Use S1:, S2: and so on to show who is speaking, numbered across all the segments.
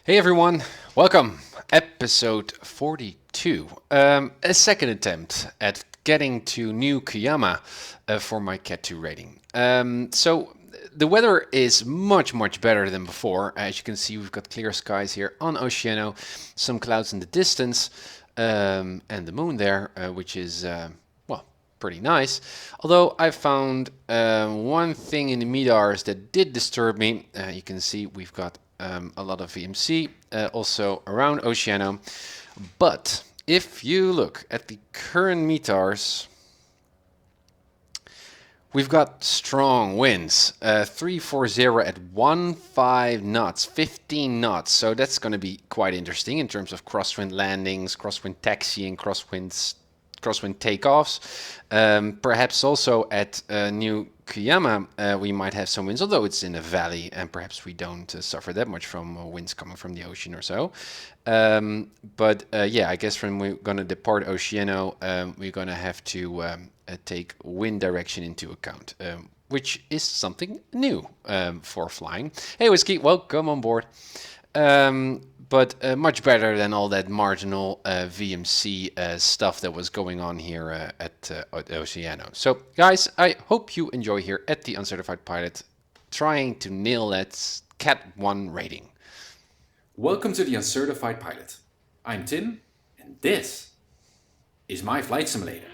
S1: Hey everyone, welcome. Episode 42. A second attempt at getting to New Kiyama for my CAT-2 rating. So the weather is much better than before. As you can see, we've got clear skies here on Oceano, some clouds in the distance, and the moon there, which is pretty nice. Although I found one thing in the MEDARs that did disturb me. You can see we've got a lot of VMC also around Oceano. But if you look at the current MEDARs, we've got strong winds, 340 at 15 knots, 15 knots. So that's going to be quite interesting in terms of crosswind landings, crosswind taxiing, crosswind takeoffs. Perhaps also at New Kiyama we might have some winds, although it's in a valley, and perhaps we don't suffer that much from winds coming from the ocean or so. But yeah, I guess when we're going to depart Oceano, we're going to have to take wind direction into account, which is something new for flying. Hey Whiskey, welcome on board. But much better than all that marginal VMC stuff that was going on here at Oceano. So guys, I hope you enjoy here at the Uncertified Pilot, trying to nail that CAT-1 rating.
S2: Welcome to the Uncertified Pilot. I'm Tim, and this is my flight simulator.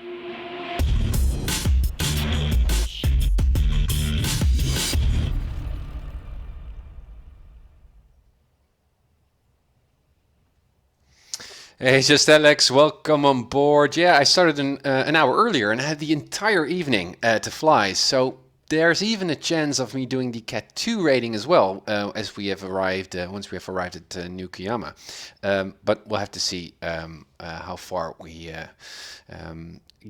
S1: Hey, just Alex, welcome on board. Yeah, I started an hour earlier and I had the entire evening to fly. So there's even a chance of me doing the CAT-2 rating as well, as we have arrived, once we have arrived at New Kiyama. But we'll have to see how far we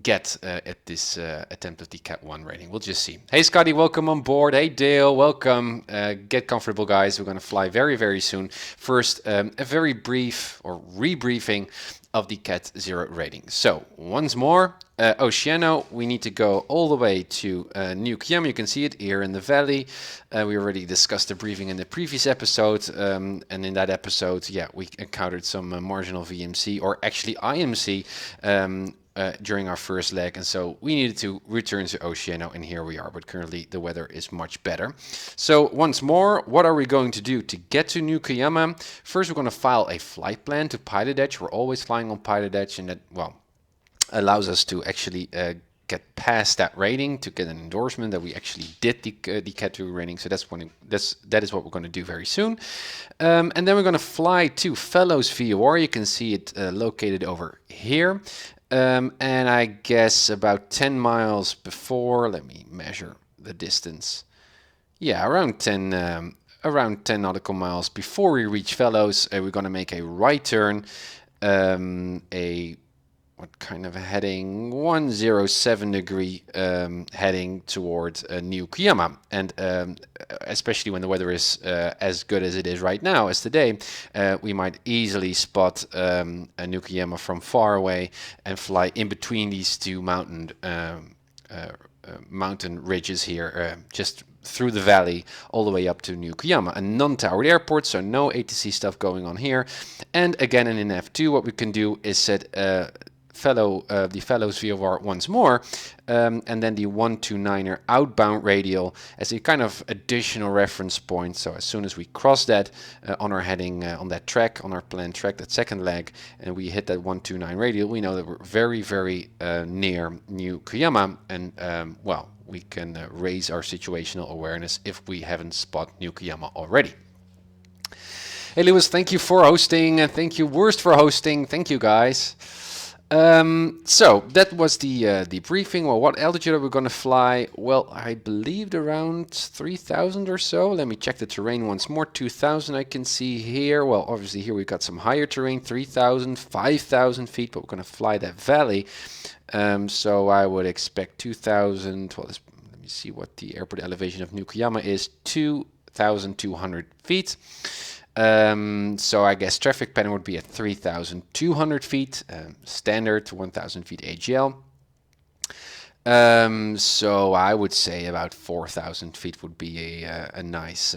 S1: get at this attempt of the CAT-1 rating. We'll just see. Hey Scotty, welcome on board. Hey Dale, welcome. Get comfortable, guys. We're going to fly very soon. First, a very brief or rebriefing of the CAT-0 rating. So once more, Oceano, we need to go all the way to New Kiyama. You can see it here in the valley. We already discussed the briefing in the previous episode, and in that episode, yeah, we encountered some marginal VMC, or actually IMC, during our first leg, and so we needed to return to Oceano, and here we are. But currently the weather is much better. So once more, what are we going to do to get to New Kiyama? First, we're going to file a flight plan to PilotEdge. We're always flying on PilotEdge, and that, well, allows us to actually get past that rating, to get an endorsement that we actually did the CAT-2 rating. So that is what we're going to do very soon. And then we're going to fly to Fellows VOR. You can see it located over here. And I guess about 10 miles before, let me measure the distance. Yeah, around 10 nautical miles before we reach Fellows, we're going to make a right turn, what kind of a heading? 107 degree heading towards New Kiyama. And especially when the weather is as good as it is right now, as today, we might easily spot New Kiyama from far away and fly in between these two mountain ridges here, just through the valley all the way up to New Kiyama. A non-towered airport, so no ATC stuff going on here. And again, in F2, what we can do is set the Fellows VOR once more, and then the 129er outbound radial as a kind of additional reference point. So as soon as we cross that on our heading on that track, on our planned track, that second leg, and we hit that 129 radial, we know that we're very near New Kiyama, and well, we can raise our situational awareness if we haven't spotted New Kiyama already. Hey Lewis, thank you for hosting, and thank you Worst for hosting. Thank you guys. So that was the briefing. Well, what altitude are we going to fly? Well, I believed around 3,000 or so. Let me check the terrain once more. 2,000 I can see here. Well, obviously here we've got some higher terrain, 3,000, 5,000 feet, but we're going to fly that valley. So I would expect 2,000. Well, let me see what the airport elevation of New Kiyama is. 2,200 feet. So I guess traffic pattern would be at 3,200 feet, standard 1,000 feet AGL. So I would say about 4,000 feet would be a nice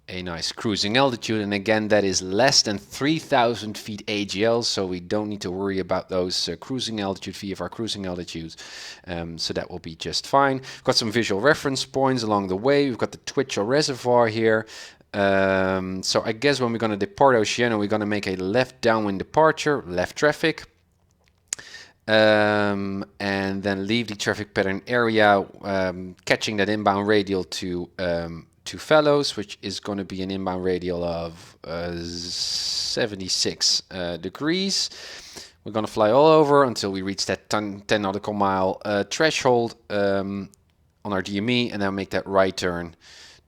S1: a nice cruising altitude, and again that is less than 3,000 feet AGL, so we don't need to worry about those cruising altitude, VFR cruising altitudes, so that will be just fine. We've got some visual reference points along the way. We've got the Twitchell Reservoir here, so I guess when we're going to depart Oceania, we're going to make a left downwind departure, left traffic, and then leave the traffic pattern area, catching that inbound radial to Fellows, which is going to be an inbound radial of 76 degrees. We're going to fly all over until we reach that 10 nautical mile threshold on our DME, and then make that right turn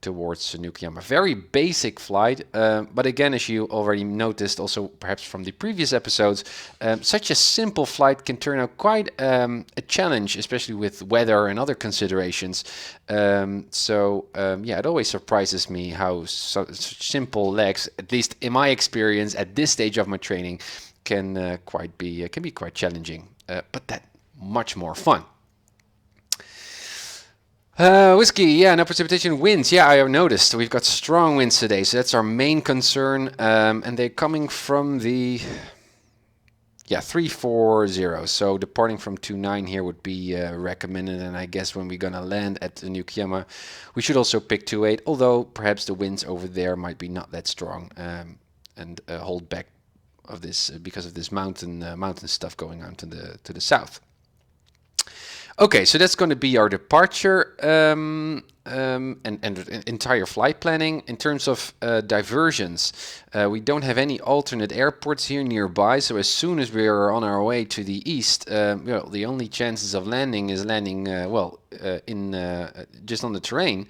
S1: towards Nukuyama. Very basic flight, but again, as you already noticed, also perhaps from the previous episodes, such a simple flight can turn out quite a challenge, especially with weather and other considerations. Yeah, it always surprises me how such simple legs, at least in my experience at this stage of my training, can be quite challenging, but that much more fun. Whiskey, yeah, no precipitation. Winds, yeah, I have noticed. We've got strong winds today, so that's our main concern. And they're coming from the 340. So departing from 29 here would be recommended. And I guess when we're going to land at the Nukuyama, we should also pick 28, although perhaps the winds over there might be not that strong and hold back of this because of this mountain stuff going on to the south. Okay, so that's going to be our departure and entire flight planning. In terms of diversions, we don't have any alternate airports here nearby. So as soon as we are on our way to the east, the only chances of landing is landing just on the terrain,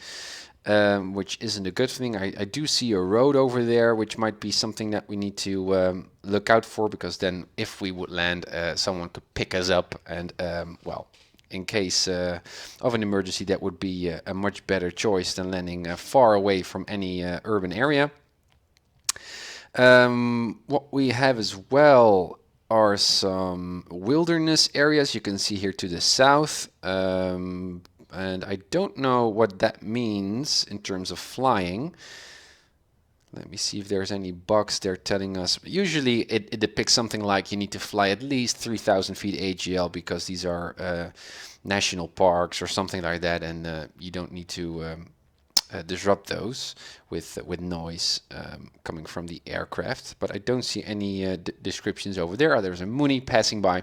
S1: which isn't a good thing. I do see a road over there, which might be something that we need to look out for, because then if we would land, someone could pick us up and in case of an emergency, that would be a much better choice than landing far away from any urban area. What we have as well are some wilderness areas. You can see here to the south. And I don't know what that means in terms of flying. Let me see if there's any box there telling us. Usually it depicts something like you need to fly at least 3,000 feet AGL because these are national parks or something like that, and you don't need to disrupt those with noise coming from the aircraft. But I don't see any descriptions over there. There's a Mooney passing by.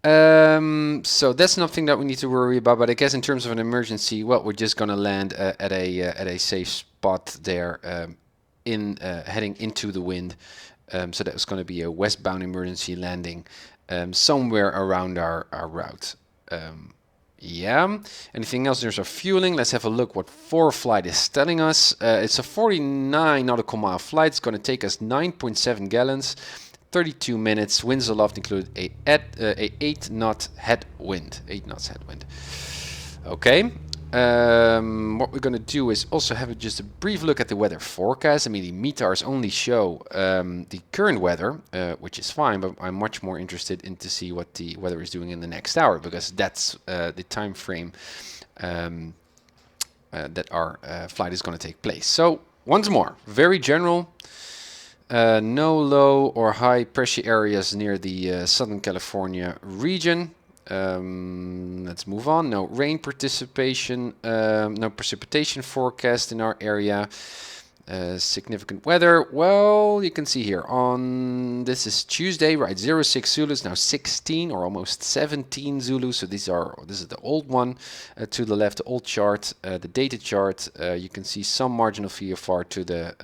S1: So that's nothing that we need to worry about, but I guess in terms of an emergency, well, we're just going to land at a safe spot there, heading into the wind. So that was going to be a westbound emergency landing somewhere around our route. Yeah. Anything else? There's our fueling. Let's have a look what ForeFlight is telling us. It's a 49 nautical mile flight. It's going to take us 9.7 gallons. 32 minutes, winds aloft include a 8 knot headwind. 8 knots headwind. Okay. What we're going to do is also have just a brief look at the weather forecast. I mean, the METARs only show the current weather, which is fine, but I'm much more interested in to see what the weather is doing in the next hour, because that's the time frame that our flight is going to take place. So once more, very general. No low or high pressure areas near the Southern California region. Let's move on. No rain participation, no precipitation forecast in our area. Significant weather. Well, you can see here on this is Tuesday, right? 06 Zulu is now 16 or almost 17 Zulu. So this is the old one to the left, the old chart, the dated chart. You can see some marginal VFR to the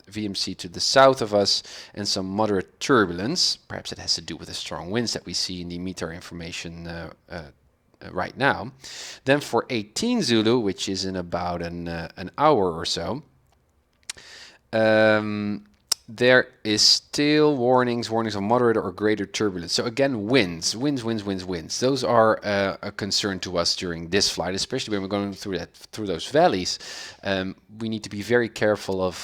S1: VMC to the south of us and some moderate turbulence. Perhaps it has to do with the strong winds that we see in the METAR information right now. Then for 18 Zulu, which is in about an hour or so, there is still warnings of moderate or greater turbulence. So again, winds. Those are a concern to us during this flight, especially when we're going through those valleys. We need to be very careful of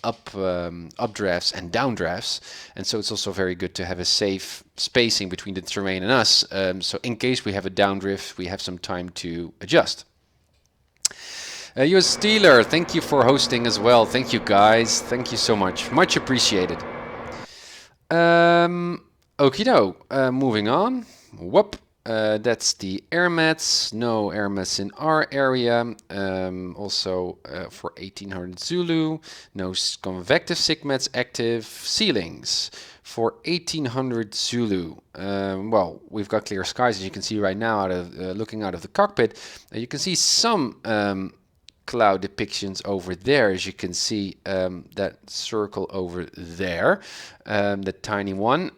S1: updrafts and downdrafts, and so it's also very good to have a safe spacing between the terrain and us. So in case we have a downdrift, we have some time to adjust. US Steeler, thank you for hosting as well. Thank you guys. Thank you so much. Much appreciated. Okie doke. Moving on. Whoop. That's the air mats. No air mats in our area. Also for 1800 Zulu. No convective SIG mats active. Ceilings for 1800 Zulu. Well, we've got clear skies, as you can see right now, looking out of the cockpit. You can see some cloud depictions over there, as you can see that circle over there, the tiny one,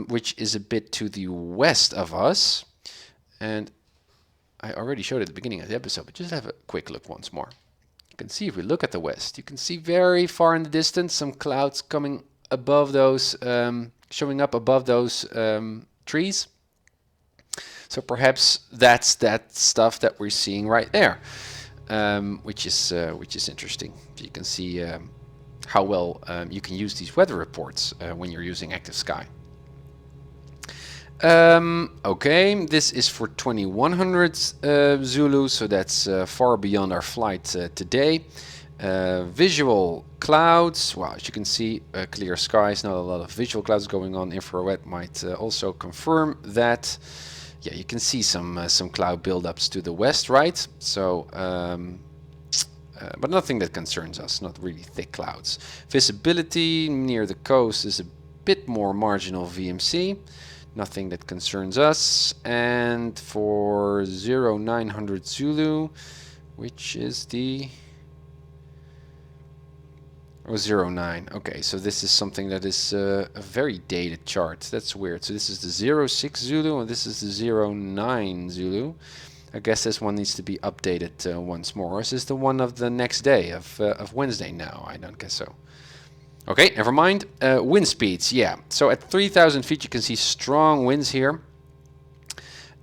S1: which is a bit to the west of us. And I already showed it at the beginning of the episode, but just have a quick look once more. You can see if we look at the west, you can see very far in the distance some clouds coming above those, showing up above those trees. So perhaps that's that stuff that we're seeing right there. Which is interesting. You can see how well you can use these weather reports when you're using Active Sky. Okay, this is for 2100 Zulu, so that's far beyond our flight today. Visual clouds, well, as you can see, clear skies, not a lot of visual clouds going on. Infrared might also confirm that. Yeah, you can see some cloud buildups to the west, right? So, but nothing that concerns us, not really thick clouds. Visibility near the coast is a bit more marginal VMC, nothing that concerns us. And for 0900 Zulu, which is the 09. Okay, so this is something that is a very dated chart. That's weird. So this is the 06 Zulu and this is the 09 Zulu. I guess this one needs to be updated once more. Or is this the one of the next day of Wednesday now? I don't guess so. Okay, never mind. Wind speeds, yeah. So at 3000 feet you can see strong winds here.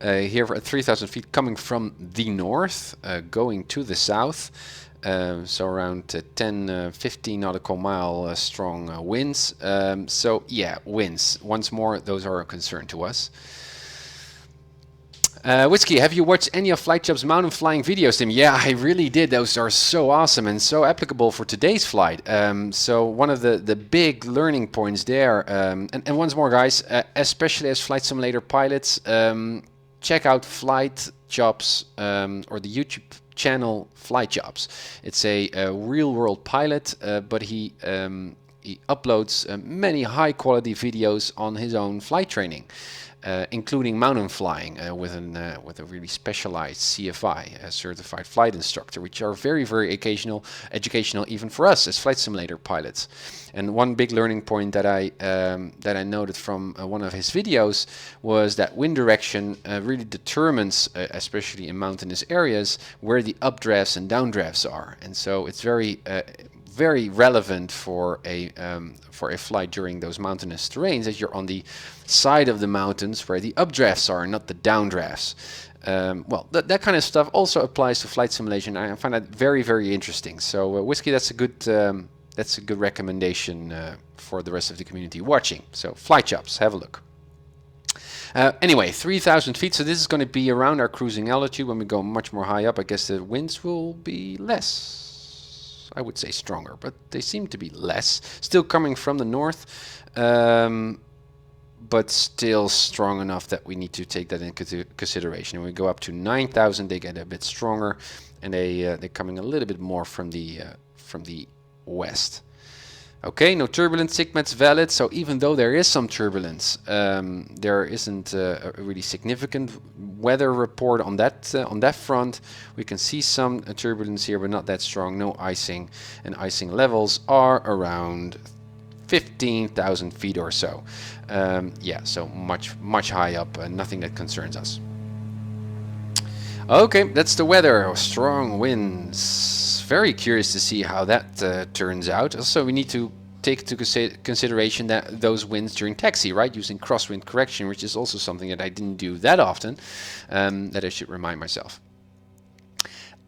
S1: Here at 3000 feet coming from the north, going to the south. So around 10-15 nautical mile strong winds. So yeah, winds. Once more, those are a concern to us. Whiskey, have you watched any of FlightJob's mountain flying videos, Tim? Yeah, I really did. Those are so awesome and so applicable for today's flight. So one of the big learning points there, and once more guys, especially as flight simulator pilots, check out FlightJob's or the YouTube channel FlightJobs. It's a real-world pilot, but he uploads many high-quality videos on his own flight training, including mountain flying with a really specialized CFI, a certified flight instructor, which are very, very educational even for us as flight simulator pilots. And one big learning point that I noted from one of his videos was that wind direction really determines, especially in mountainous areas, where the updrafts and downdrafts are. And so it's very relevant for a flight during those mountainous terrains, as you're on the side of the mountains where the updrafts are, not the downdrafts. Well, that kind of stuff also applies to flight simulation. I find that very, very interesting. So, Whiskey, that's a good recommendation for the rest of the community watching. So, FlightJobs, have a look. Anyway, 3000 feet, so this is going to be around our cruising altitude. When we go much more high up, I guess the winds will be less. I would say stronger, but they seem to be less. Still coming from the north, but still strong enough that we need to take that into consideration. When we go up to 9,000, they get a bit stronger, and they're coming a little bit more from the west. Okay, no turbulence, SIGMAT's valid. So even though there is some turbulence, there isn't a really significant weather report on that front. We can see some turbulence here, but not that strong. No icing, and icing levels are around 15,000 feet or so. Yeah, so much high up, nothing that concerns us. Okay, that's the weather. Strong winds. Very curious to see how that turns out. Also, we need to take into consideration that those winds during taxi, right? Using crosswind correction, which is also something that I didn't do that often, that I should remind myself.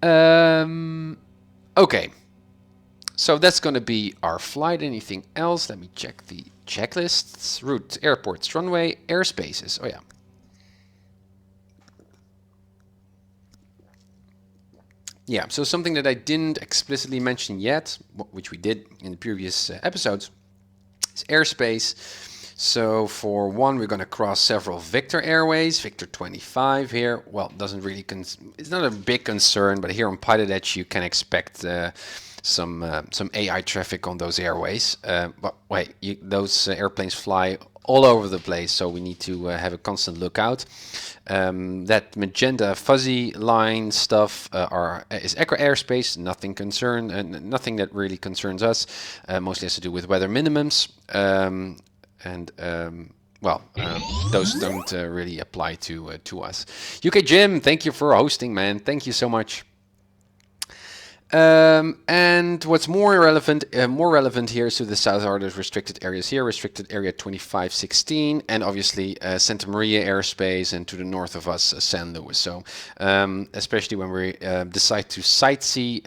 S1: Okay, so that's going to be our flight. Anything else? Let me check the checklists. Route, airports, runway, airspaces. Oh yeah. Yeah, so something that I didn't explicitly mention yet, which we did in the previous episodes, is airspace. So for one, we're going to cross several Victor airways. Victor 25 here. Well, doesn't really it's not a big concern, but here on PilotEdge you can expect some AI traffic on those airways. But wait, those airplanes fly all over the place, so we need to have a constant lookout. That magenta fuzzy line stuff is echo airspace, nothing nothing that really concerns us. Mostly has to do with weather minimums, those don't really apply to us. UK Jim, thank you for hosting, man. Thank you so much. And what's more relevant here is to the south are those restricted areas here, restricted area 2516, and obviously Santa Maria airspace, and to the north of us, San Luis. So especially when we decide to sightsee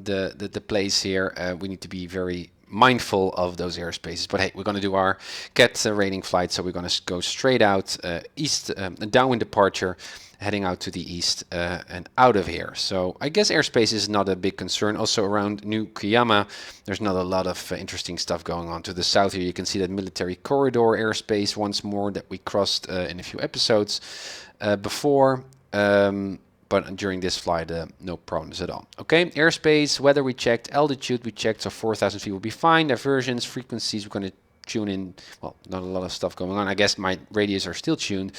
S1: the place here, we need to be very mindful of those airspaces. But hey, we're going to do our CAT rating flight, so we're going to go straight out east, downwind departure, heading out to the east and out of here. So I guess airspace is not a big concern. Also around New Kiyama, there's not a lot of interesting stuff going on. To the south here, you can see that military corridor airspace once more that we crossed in a few episodes before. But during this flight, no problems at all. Okay, airspace, weather we checked, altitude we checked, so 4,000 feet will be fine. Diversions, frequencies, we're going to tune in. Well, not a lot of stuff going on. I guess my radios are still tuned.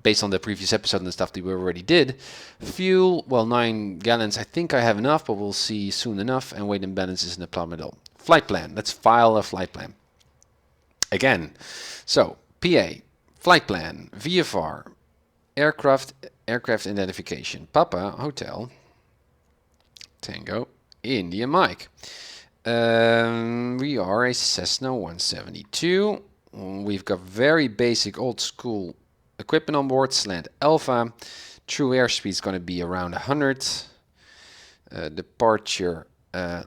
S1: Based on the previous episode and the stuff that we already did. Fuel, well, 9 gallons, I think I have enough, but we'll see soon enough. And weight and balance is in the plummetal. Flight plan, let's file a flight plan. Again, so PA, flight plan, VFR, aircraft identification, Papa, Hotel, Tango, India Mike. We are a Cessna 172. We've got very basic old school equipment on board, slant alpha. True airspeed is going to be around 100. Departure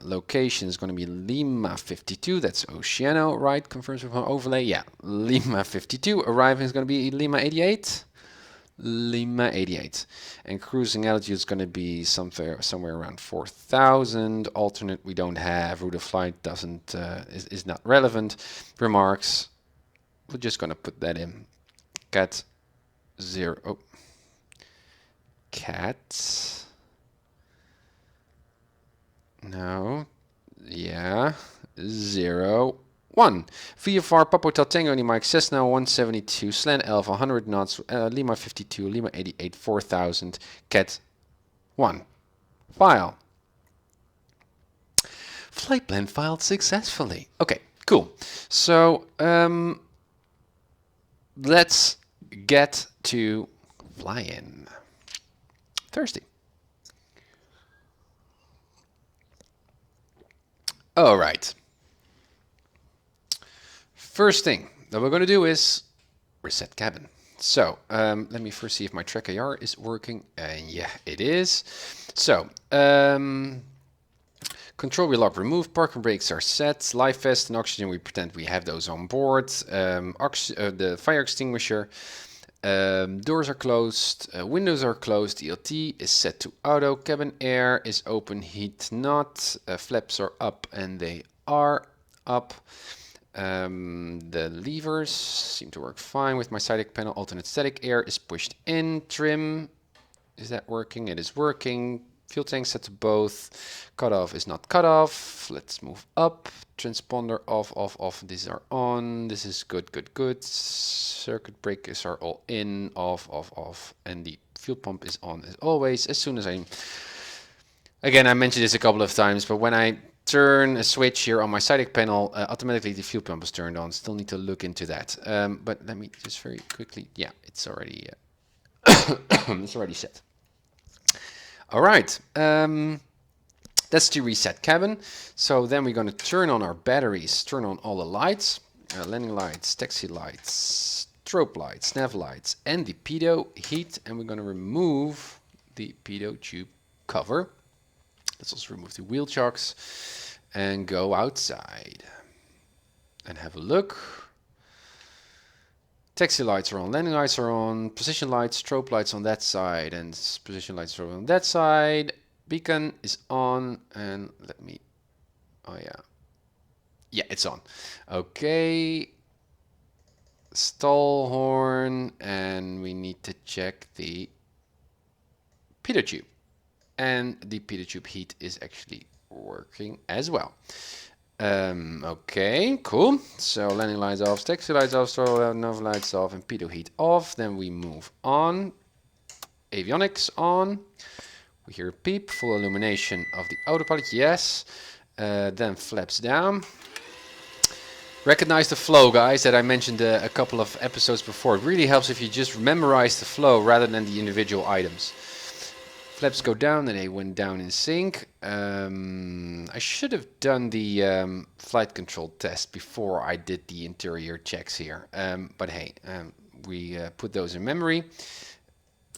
S1: location is going to be Lima 52. That's Oceano, right? Confirms with overlay. Yeah, Lima 52. Arriving is going to be Lima 88. Lima 88. And cruising altitude is going to be somewhere around 4,000. Alternate we don't have. Route of flight is not relevant. Remarks. We're just going to put that in. CAT 01. VFR Papa Hotel Tango Mike Cessna 172 slant alpha 100 knots Lima 52 Lima 88 4000 CAT 1. File. Flight plan filed successfully. Okay, cool. So let's get to fly-in. Thirsty. All right. First thing that we're going to do is reset cabin. So let me first see if my TrackIR is working. And yeah, it is. So control wheel lock removed, parking brakes are set, life vest and oxygen, we pretend we have those on board. The fire extinguisher, doors are closed, windows are closed, ELT is set to auto, cabin air is open, heat not, flaps are up and they are up. The levers seem to work fine with my Saitek panel. Alternate static air is pushed in. Trim, is that working? It is working. Fuel tank set to both. Cutoff is not cut off. Let's move up. Transponder off, off, off. These are on. This is good, good, good. Circuit breakers are all in, off, off, off. And the fuel pump is on as always. As soon as again, I mentioned this a couple of times, but when I turn a switch here on my Saitek panel, automatically the fuel pump is turned on. Still need to look into that. But let me just very quickly. Yeah, it's already it's already set. All right, that's the reset cabin. So then we're going to turn on our batteries, turn on all the lights, landing lights, taxi lights, strobe lights, nav lights, and the pitot heat. And we're going to remove the pitot tube cover. Let's also remove the wheel chocks and go outside and have a look. Taxi lights are on, landing lights are on, position lights, strobe lights on that side, and position lights are on that side. Beacon is on, and let me, oh yeah. Yeah, it's on. Okay. Stall horn, and we need to check the pitot tube. And the pitot tube heat is actually working as well. Okay, cool. So landing lights off, taxi lights off, stall nova lights off, and pitot heat off. Then we move on. Avionics on. We hear a beep, full illumination of the autopilot, yes. Then flaps down. Recognize the flow, guys, that I mentioned a couple of episodes before. It really helps if you just memorize the flow rather than the individual items. Flaps go down and they went down in sync. I should have done the flight control test before I did the interior checks here. But hey, we put those in memory.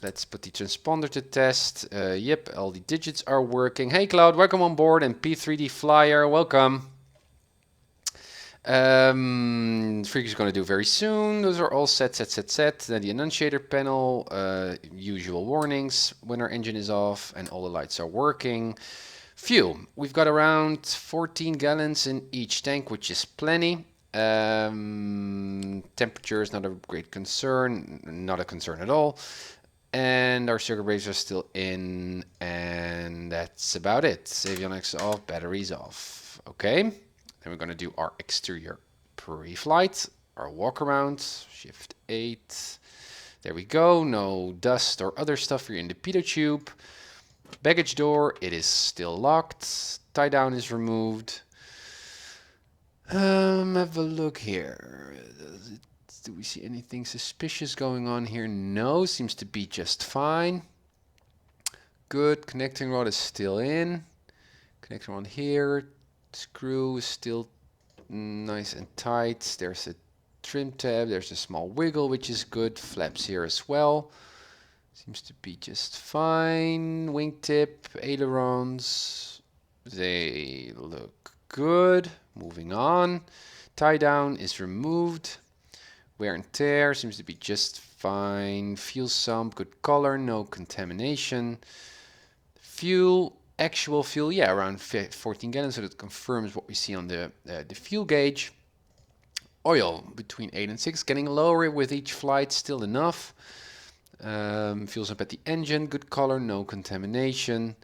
S1: Let's put the transponder to test. Yep, all the digits are working. Hey Cloud, welcome on board. And P3D Flyer, welcome. Freak is going to do very soon. Those are all set. Then the annunciator panel, usual warnings when our engine is off and all the lights are working. Fuel, we've got around 14 gallons in each tank, which is plenty. Temperature is not a great concern, not a concern at all. And our circuit breakers are still in, and that's about it. Avionics off, batteries off. Okay. Then we're going to do our exterior pre-flight, our walk around, shift 8. There we go, no dust or other stuff here in the pitot tube. Baggage door, it is still locked. Tie down is removed. Have a look here. Do we see anything suspicious going on here? No, seems to be just fine. Good, connecting rod is still in. Connecting rod here. Screw is still nice and tight. There's a trim tab. There's a small wiggle, which is good. Flaps here as well. Seems to be just fine. Wingtip, ailerons. They look good. Moving on. Tie down is removed. Wear and tear seems to be just fine. Fuel sump, good color, no contamination. Fuel. Actual fuel, yeah, around 14 gallons, so that confirms what we see on the fuel gauge. Oil between 8 and 6, getting lower with each flight, still enough. Fuels up at the engine, good color, no contamination.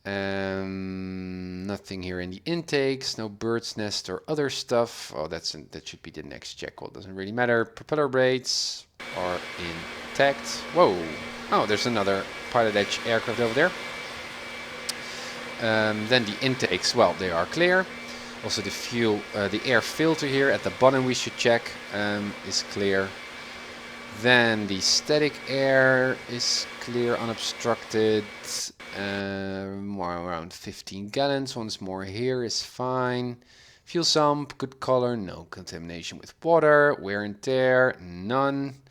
S1: Nothing here in the intakes, no bird's nest or other stuff. Oh, that should be the next check. Well, it doesn't really matter. Propeller blades are intact. Whoa! Oh, there's another PilotEdge aircraft over there. Then the intakes, well, they are clear. Also the fuel, the air filter here at the bottom we should check is clear. Then the static air is clear, unobstructed. Around 15 gallons. Once more here is fine. Fuel sump, good color, no contamination with water. Wear and tear, none.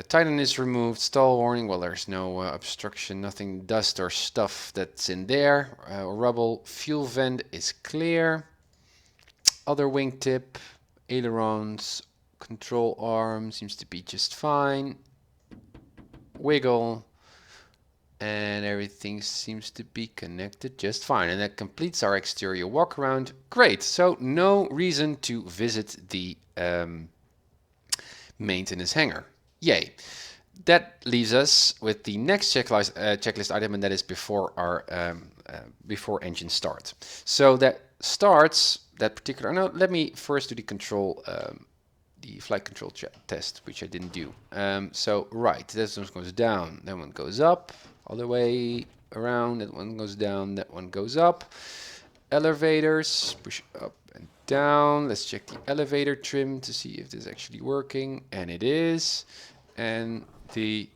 S1: Titan is removed, stall warning, well there's no obstruction, nothing dust or stuff that's in there, rubble. Fuel vent is clear. Other wingtip, ailerons, control arm seems to be just fine. Wiggle, and everything seems to be connected just fine. And that completes our exterior walk around. Great, so no reason to visit the maintenance hangar. Yay. That leaves us with the next checklist item, and that is before our before engine start. So that starts that particular. No, let me first do the control, the flight control test, which I didn't do. So right, this one goes down, that one goes up, all the way around. That one goes down, that one goes up. Elevators push up and down. Let's check the elevator trim to see if this is actually working, and it is. And the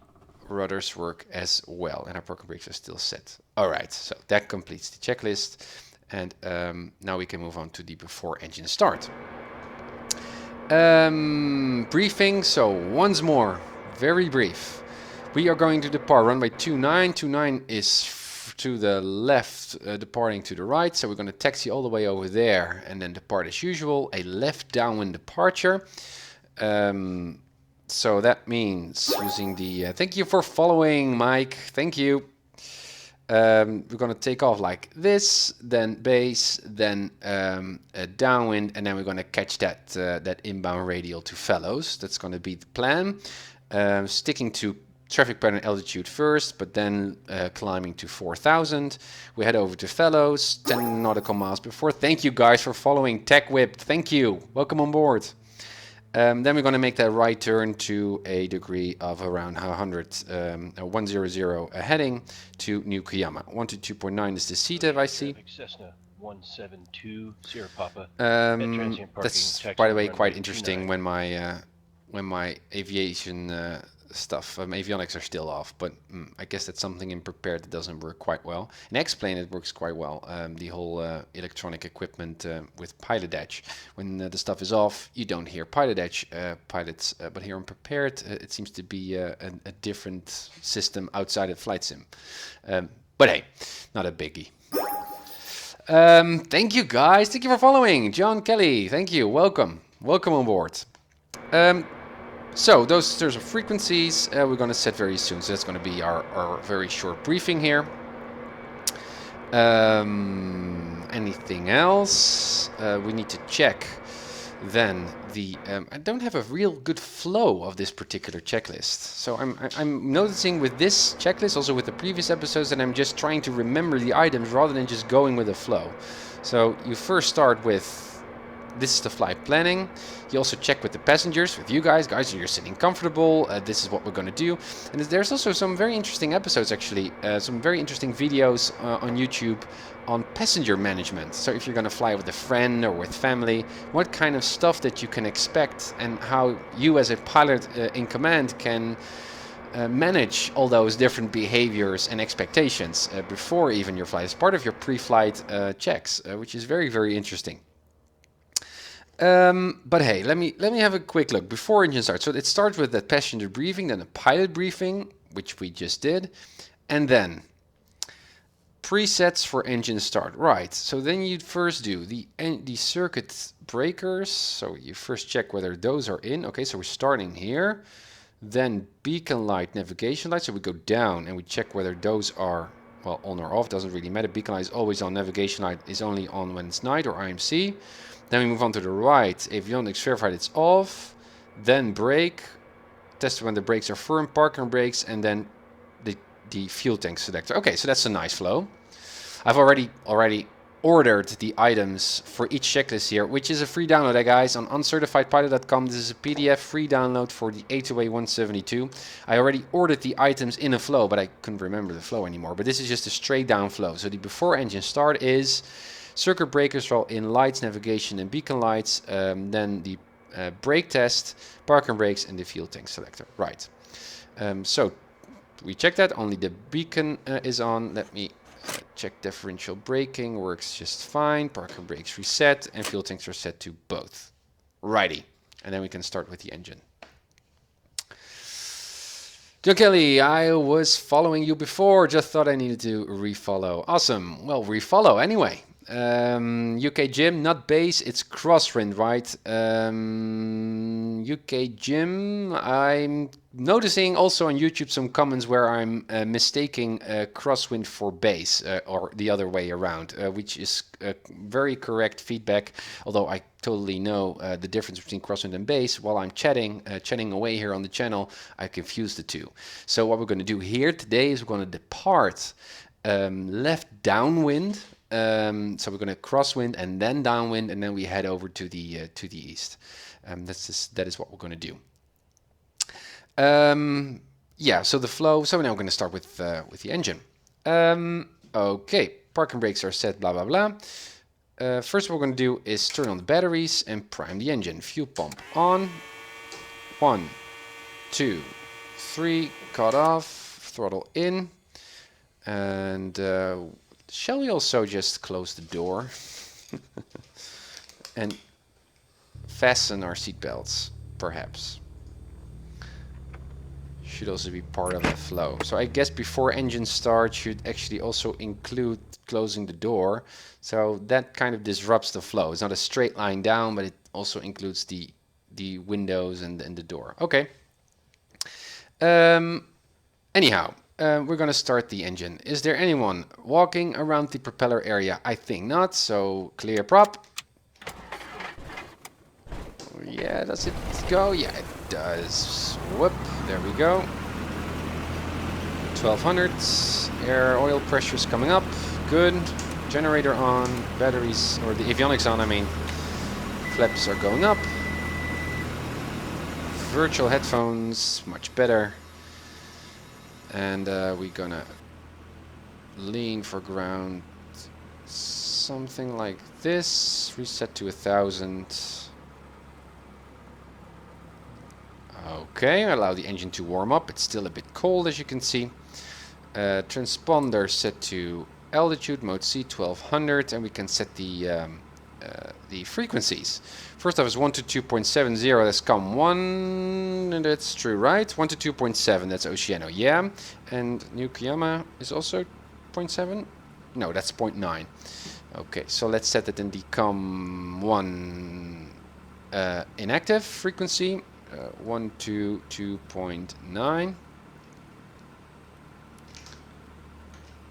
S1: rudders work as well, and our parking brakes are still set. All right, so that completes the checklist, and now we can move on to the before engine start. Briefing. So once more, very brief. We are going to depart runway 29. 29 is to the left, departing to the right. So we're going to taxi all the way over there and then depart as usual. A left downwind departure. So that means using the, thank you for following, Mike, thank you. We're going to take off like this, then base, then downwind, and then we're going to catch that that inbound radial to Fellows. That's going to be the plan. Sticking to traffic pattern altitude first, but then climbing to 4,000. We head over to Fellows, 10 nautical miles before. Thank you guys for following TechWhip. Thank you. Welcome on board. Then we're going to make that right turn to a degree of around 100, heading to New Kuyama. 122.9 is the CTEV I see.
S3: Cessna 172 Sierra Papa.
S1: That's, by the way, quite interesting when my aviation stuff, avionics are still off, but I guess that's something in Prepar that doesn't work quite well. In X-Plane it works quite well, the whole electronic equipment with PilotEdge. When the stuff is off, you don't hear PilotEdge pilots, but here on Prepar it seems to be a different system outside of Flight Sim. But hey, not a biggie. Thank you guys, thank you for following. John Kelly, thank you, welcome on board. So those are frequencies we're going to set very soon. So that's going to be our very short briefing here. Anything else? We need to check then the... I don't have a real good flow of this particular checklist. So I'm noticing with this checklist, also with the previous episodes, that I'm just trying to remember the items rather than just going with a flow. So you first start with... This is the flight planning. You also check with the passengers, with you guys. Guys, you're sitting comfortable. This is what we're going to do. And there's also some very interesting episodes, actually. Some very interesting videos on YouTube on passenger management. So if you're going to fly with a friend or with family, what kind of stuff that you can expect and how you as a pilot in command can manage all those different behaviors and expectations before even your flight. It's part of your pre-flight checks, which is very, very interesting. But hey, let me have a quick look before engine starts. So it starts with that passenger briefing, then a pilot briefing, which we just did, and then presets for engine start. Right. So then you first do the circuit breakers. So you first check whether those are in. Okay, so we're starting here. Then beacon light, navigation light. So we go down and we check whether those are, well, on or off. Doesn't really matter. Beacon light is always on. Navigation light is only on when it's night or IMC. Then we move on to the right, avionics verified it's off, then brake, test when the brakes are firm, parking brakes, and then the fuel tank selector. Okay, so that's a nice flow. I've already ordered the items for each checklist here, which is a free download, guys, on uncertifiedpilot.com. This is a PDF free download for the A2A 172. I already ordered the items in a flow, but I couldn't remember the flow anymore. But this is just a straight down flow. So the before engine start is... circuit breakers are in lights, navigation and beacon lights, then the brake test, parking brakes and the fuel tank selector. Right. So we check that, only the beacon is on. Let me check differential braking, works just fine. Parking brakes reset and fuel tanks are set to both. Righty. And then we can start with the engine. John Kelly, I was following you before, just thought I needed to refollow. Awesome. Well, refollow anyway. UK Gym, not base, it's crosswind, right? UK Gym, I'm noticing also on YouTube some comments where I'm mistaking crosswind for base, or the other way around, which is very correct feedback, although I totally know the difference between crosswind and base. While I'm chatting away here on the channel, I confuse the two. So what we're going to do here today is we're going to depart left downwind. So we're going to crosswind and then downwind, and then we head over to the east. That is what we're going to do. Yeah. So the flow. So now we're going to start with the engine. Okay. Parking brakes are set. Blah blah blah. First, what we're going to do is turn on the batteries and prime the engine. Fuel pump on. 1, 2, 3. Cut off. Throttle in. And shall we also just close the door and fasten our seatbelts, perhaps? Should also be part of the flow. So I guess before engine start should actually also include closing the door. So that kind of disrupts the flow. It's not a straight line down, but it also includes the the windows and the door. Okay. Anyhow, we're gonna start the engine. Is there anyone walking around the propeller area? I think not, so clear prop. Yeah, does it go? Yeah, it does. Whoop, there we go. 1200, air oil pressure's coming up, good. Generator on, batteries, or the avionics on, I mean. Flaps are going up. Virtual headphones, much better. And we're gonna lean for ground, something like this. Reset to 1000. Okay, allow the engine to warm up. It's still a bit cold, as you can see. Transponder set to altitude, mode C 1200, and we can set the frequencies. First off is 1 to 2.70, that's COM1, and that's true, right? 1 to 2.7, that's Oceano, yeah. And Nukiyama is also 0.7? No, that's 0.9. Okay, so let's set it in the COM1 inactive frequency, 1 to 2.9.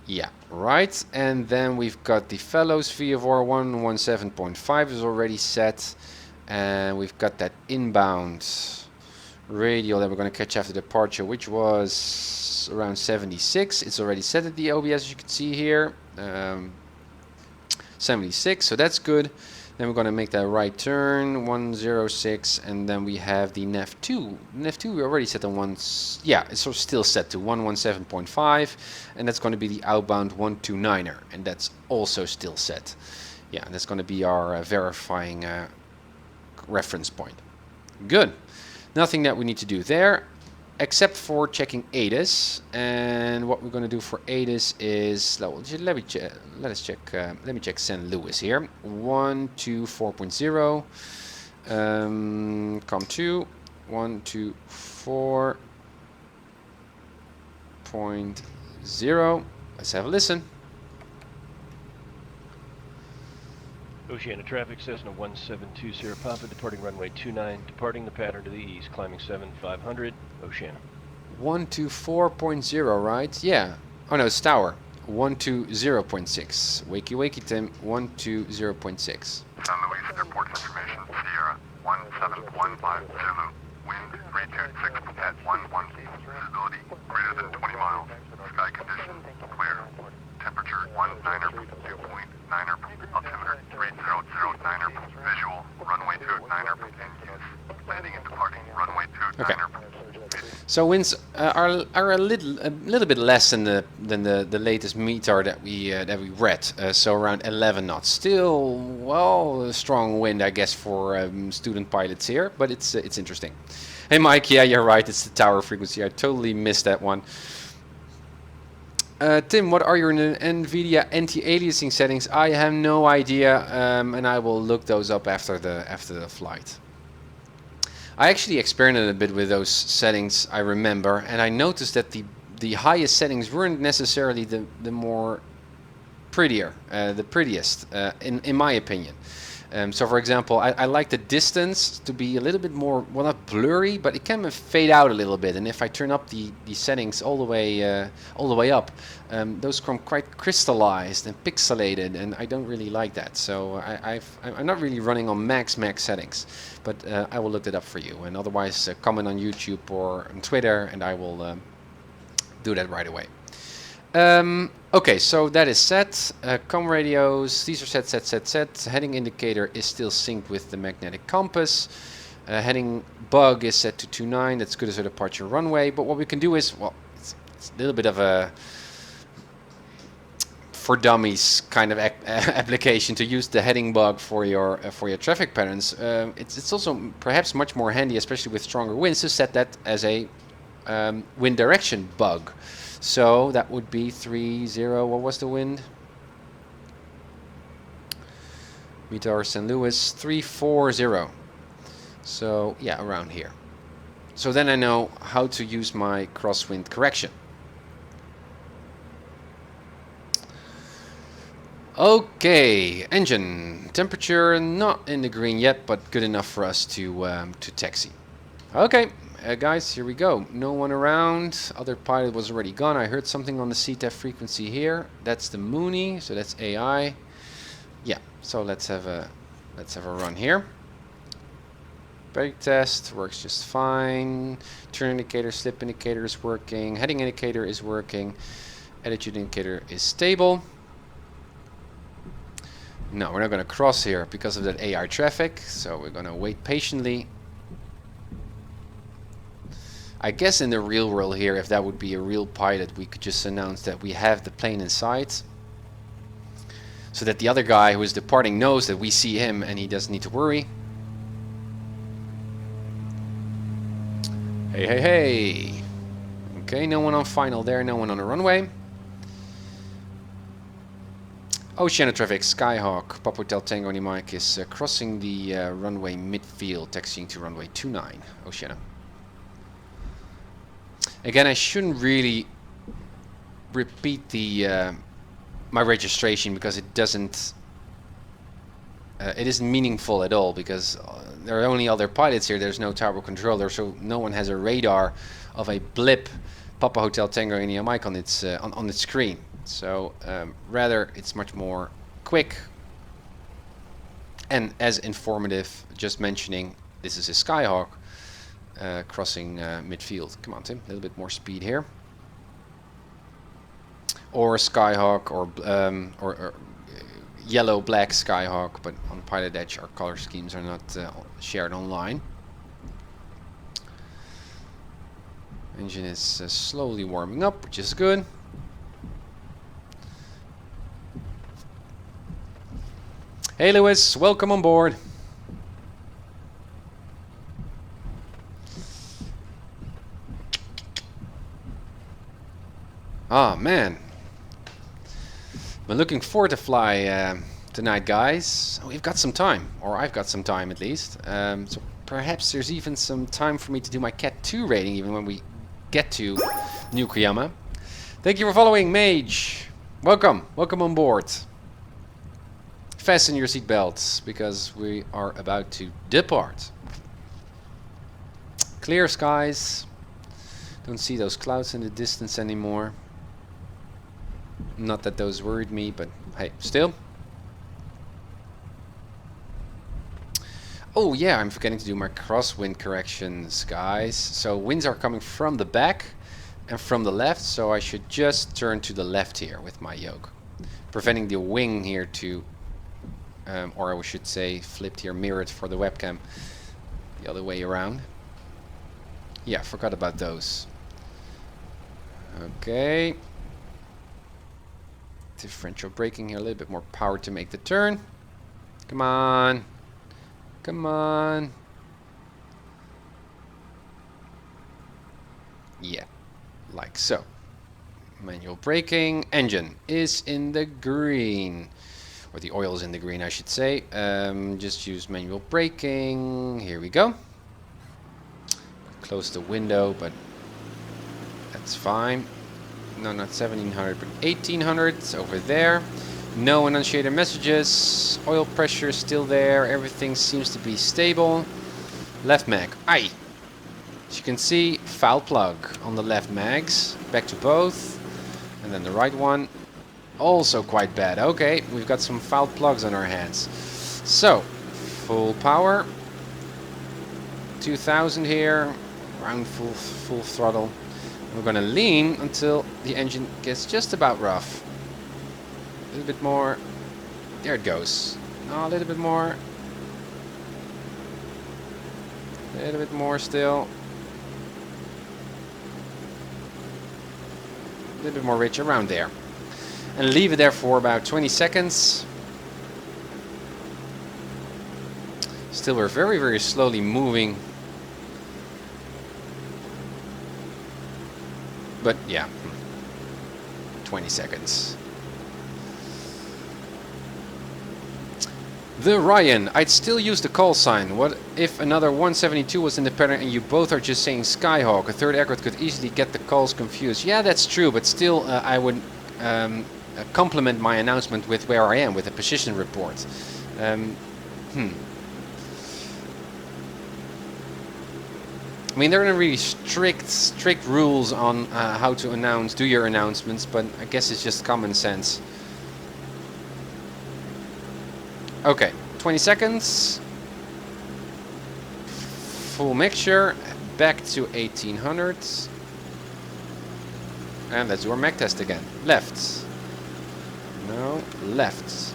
S1: Yeah, right. And then we've got the Fellows VFR 117.5 is already set. And we've got that inbound radial that we're going to catch after departure, which was around 76. It's already set at the OBS, as you can see here. 76, so that's good. Then we're going to make that right turn, 106, and then we have the NEF2. NEF2 we already set on once. Yeah, it's still set to 117.5, and that's going to be the outbound 129er, and that's also still set. Yeah, and that's going to be our verifying reference point. Good. Nothing that we need to do there, except for checking ADAS. And what we're going to do for ADAS is, let me check St. Louis here. 124.0, COM2, 124.0. Let's have a listen.
S3: Oceana traffic, Cessna 1720 Papa, departing runway 29, departing the pattern to the east, climbing 7500, Oceana.
S1: 124.0, right? Yeah. Oh no, it's tower. 120.6. Wakey wakey Tim, 120.6.
S4: San Luis Airport information, Sierra 1715 Zulu, wind 326 at 11, visibility greater than 20 miles, sky conditions clear, temperature 19er, 2.9er, altimeter 3009er, visual, runway 29er, and use, landing and departing, runway 29er.
S1: Okay. So winds are a little bit less than the latest METAR that we read. So around 11 knots. Still, well, a strong wind, I guess, for student pilots here. But it's interesting. Hey, Mike. Yeah, you're right. It's the tower frequency. I totally missed that one. Tim, what are your NVIDIA anti-aliasing settings? I have no idea, and I will look those up after the flight. I actually experimented a bit with those settings, I remember, and I noticed that the highest settings weren't necessarily the more the prettiest, in my opinion. So for example, I like the distance to be a little bit more, well, not blurry, but it can fade out a little bit. And if I turn up the settings all the way up, those become quite crystallized and pixelated, and I don't really like that. So I'm not really running on max settings, but I will look that up for you. And otherwise, comment on YouTube or on Twitter, and I will do that right away. Okay, so that is set. COM radios, these are set. Heading indicator is still synced with the magnetic compass. Heading bug is set to 29, that's good as a departure runway. But what we can do is, well, it's a little bit of a for dummies kind of application to use the heading bug for your traffic patterns. It's also perhaps much more handy, especially with stronger winds, to set that as a wind direction bug. So that would be 30, what was the wind? METAR St. Louis, 340. So yeah, around here. So then I know how to use my crosswind correction. Okay, engine temperature not in the green yet, but good enough for us to taxi. Okay, guys, here we go. No one around. Other pilot was already gone. I heard something on the CTEF frequency here. That's the Mooney, so that's AI. Yeah, so let's have a run here. Brake test works just fine. Turn indicator, slip indicator is working. Heading indicator is working. Attitude indicator is stable. No, we're not going to cross here because of that AI traffic, so we're going to wait patiently. I guess in the real world here, if that would be a real pilot, we could just announce that we have the plane in sight, so that the other guy who is departing knows that we see him and he doesn't need to worry. Hey, hey, hey. Okay, no one on final there, no one on the runway. Oceania traffic, Skyhawk, Papa Hotel Tango and Mike is crossing the runway midfield, taxiing to runway 29, Oceania. Again, I shouldn't really repeat the my registration because it doesn't. It isn't meaningful at all because there are only other pilots here. There's no tower controller, so no one has a radar of a blip Papa Hotel Tango and Mike on its on its screen. So rather, it's much more quick and as informative. Just mentioning this is a Skyhawk crossing midfield. Come on, Tim, a little bit more speed here. Or Skyhawk, or yellow black Skyhawk, but on PilotEdge our color schemes are not shared online. Engine is slowly warming up, which is good. Hey Lewis, welcome on board. Ah, man. I'm looking forward to fly tonight, guys. We've got some time, or I've got some time at least. So perhaps there's even some time for me to do my CAT-2 rating, even when we get to Nukuyama. Thank you for following, Mage. Welcome, welcome on board. Fasten your seatbelts, because we are about to depart. Clear skies. Don't see those clouds in the distance anymore. Not that those worried me, but hey, still. Oh yeah, I'm forgetting to do my crosswind corrections, guys. So winds are coming from the back and from the left, so I should just turn to the left here with my yoke, preventing the wing here to, or I should say flipped here, mirrored for the webcam, the other way around. Yeah, forgot about those. Okay. Differential braking here, a little bit more power to make the turn. Come on. Come on. Yeah, like so. Manual braking. Engine is in the green. Or the oil is in the green, I should say. Just use manual braking. Here we go. Close the window, but that's fine. No, not 1700, but 1800. It's over there. No annunciator messages. Oil pressure is still there. Everything seems to be stable. Left mag. Aye. As you can see, foul plug on the left mags. Back to both. And then the right one. Also quite bad. Okay, we've got some foul plugs on our hands. So, full power. 2000 here. Around full throttle. We're going to lean until the engine gets just about rough. A little bit more. There it goes. Oh, a little bit more. A little bit more still. A little bit more rich around there. And leave it there for about 20 seconds. Still, we're very, very slowly moving. But yeah, 20 seconds. The Ryan, I'd still use the call sign. What if another 172 was in the pattern and you both are just saying Skyhawk? A third aircraft could easily get the calls confused. Yeah, that's true, but still I would complement my announcement with where I am, with a position report. I mean, there are really strict rules on how to do your announcements, but I guess it's just common sense. Okay, 20 seconds. Full mixture, back to 1800. And let's do our Mac test again. Left. No, left.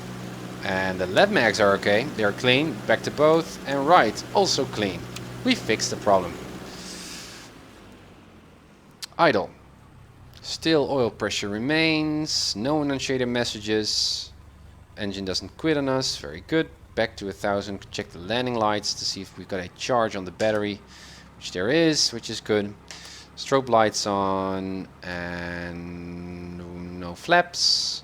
S1: And the left mags are okay, they're clean. Back to both, and right, also clean. We fixed the problem. Idle. Still oil pressure remains, no unshaded messages. Engine doesn't quit on us, very good. Back to 1000, check the landing lights to see if we've got a charge on the battery, which there is, which is good. Strobe lights on, and no flaps.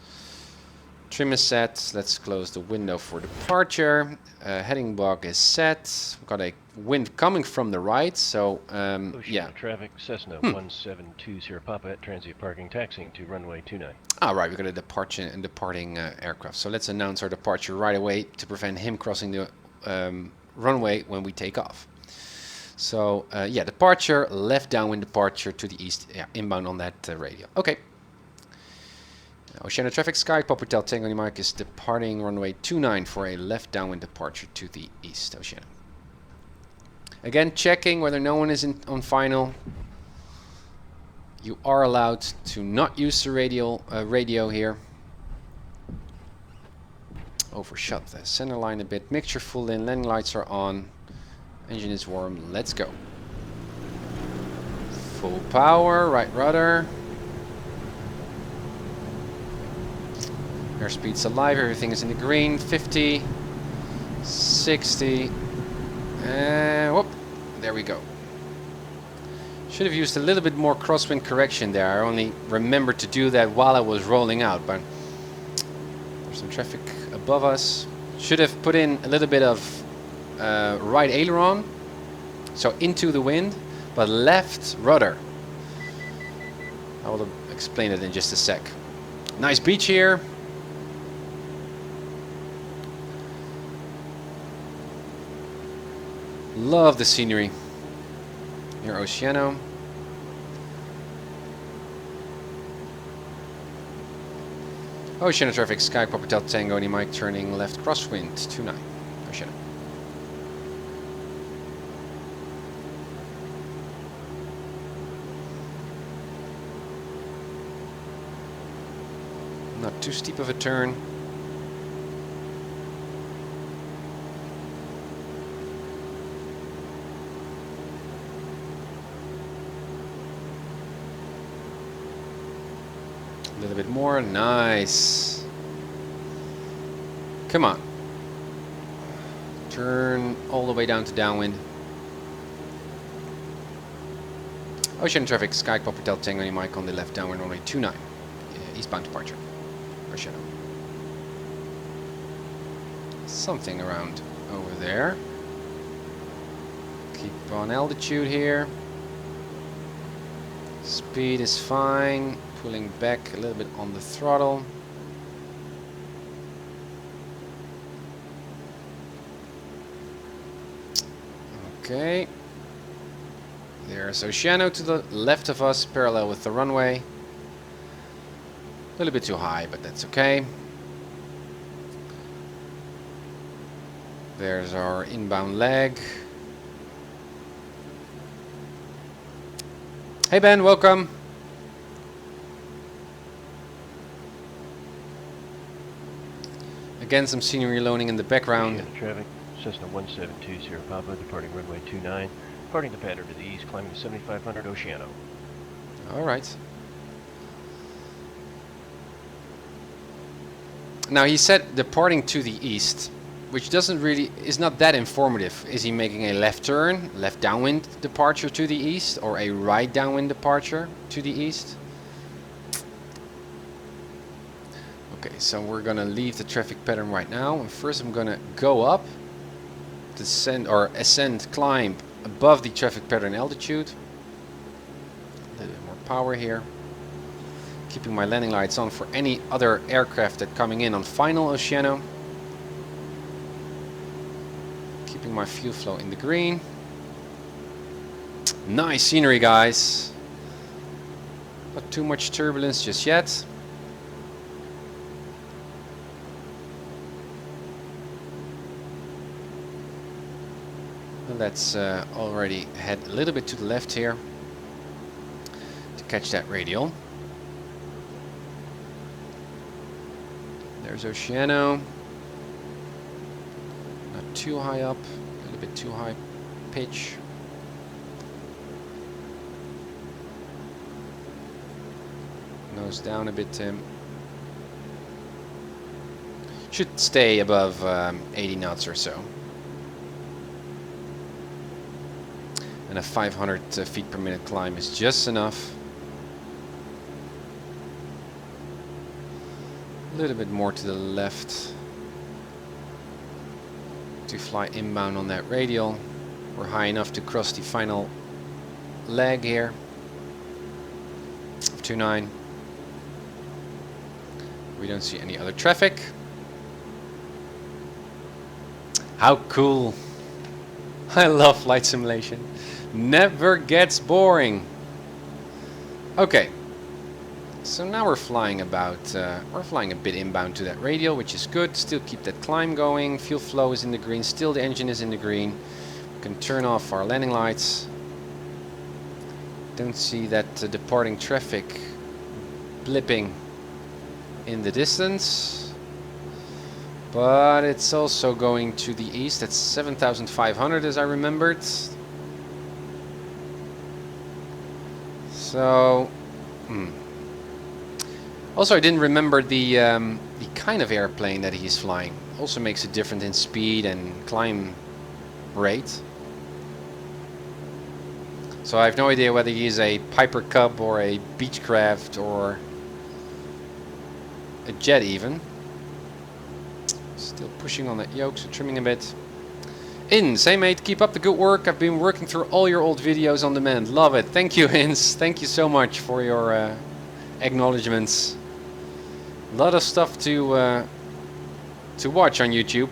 S1: Trim is set. Let's close the window for departure. Heading block is set. We've got a wind coming from the right, so yeah.
S3: Traffic, Cessna 1720 Papa at transient parking, taxiing to runway 29.
S1: Ah, right, we've got a departing aircraft. So let's announce our departure right away to prevent him crossing the runway when we take off. So yeah, departure, left downwind departure to the east, yeah, inbound on that radio. Okay. Oceania traffic, Sky Hotel Tango Mike is departing runway 29 for a left downwind departure to the east. Oceania. Again, checking whether no one is on final. You are allowed to not use the radio here. Overshot the center line a bit. Mixture full in, landing lights are on. Engine is warm, let's go. Full power, right rudder. Airspeed's alive, everything is in the green. 50, 60, and whoop, there we go. Should have used a little bit more crosswind correction there. I only remembered to do that while I was rolling out, but there's some traffic above us. Should have put in a little bit of right aileron, so into the wind, but left rudder. I will explain it in just a sec. Nice beach here. Love the scenery near Oceano. Oceano traffic, Sky Hotel Tango Mike turning left crosswind 29. Oceano. Not too steep of a turn. A little bit more, nice. Come on. Turn all the way down to downwind. Ocean traffic, Sky Hotel Tango Mike on the left downwind runway 29. Eastbound departure. Ocean. Something around over there. Keep on altitude here. Speed is fine. Pulling back a little bit on the throttle. Okay. There's Oceano to the left of us, parallel with the runway. A little bit too high, but that's okay. There's our inbound leg. Hey Ben, welcome. Again, some scenery loading in the background.
S3: Traffic, Cessna 1720 Papa, departing runway 29, departing the pattern to the east, climbing to 7500 Oceano.
S1: All right. Now he said departing to the east, which is not that informative. Is he making a left turn, left downwind departure to the east, or a right downwind departure to the east? Okay, so we're gonna leave the traffic pattern right now, and first I'm gonna go up, climb above the traffic pattern altitude. A little bit more power here. Keeping my landing lights on for any other aircraft that coming in on final Oceano. Keeping my fuel flow in the green. Nice scenery, guys. Not too much turbulence just yet. Let's already head a little bit to the left here to catch that radial. There's Oceano. Not too high up, a little bit too high pitch. Nose down a bit, Tim. Should stay above 80 knots or so. And a 500 feet per minute climb is just enough. A little bit more to the left to fly inbound on that radial. We're high enough to cross the final leg here of 29. We don't see any other traffic. How cool! I love flight simulation. Never gets boring. Okay, so now we're flying about, we're flying a bit inbound to that radial, which is good. Still keep that climb going. Fuel flow is in the green. Still the engine is in the green. We can turn off our landing lights. Don't see that departing traffic blipping in the distance. But it's also going to the east. That's 7,500 as I remembered. So, also I didn't remember the kind of airplane that he's flying. Also makes a difference in speed and climb rate. So I have no idea whether he's a Piper Cub or a Beechcraft or a jet even. Still pushing on that yoke, so trimming a bit. Say mate, keep up the good work. I've been working through all your old videos on demand. Love it. Thank you, Ins. Thank you so much for your acknowledgements. A lot of stuff to watch on YouTube.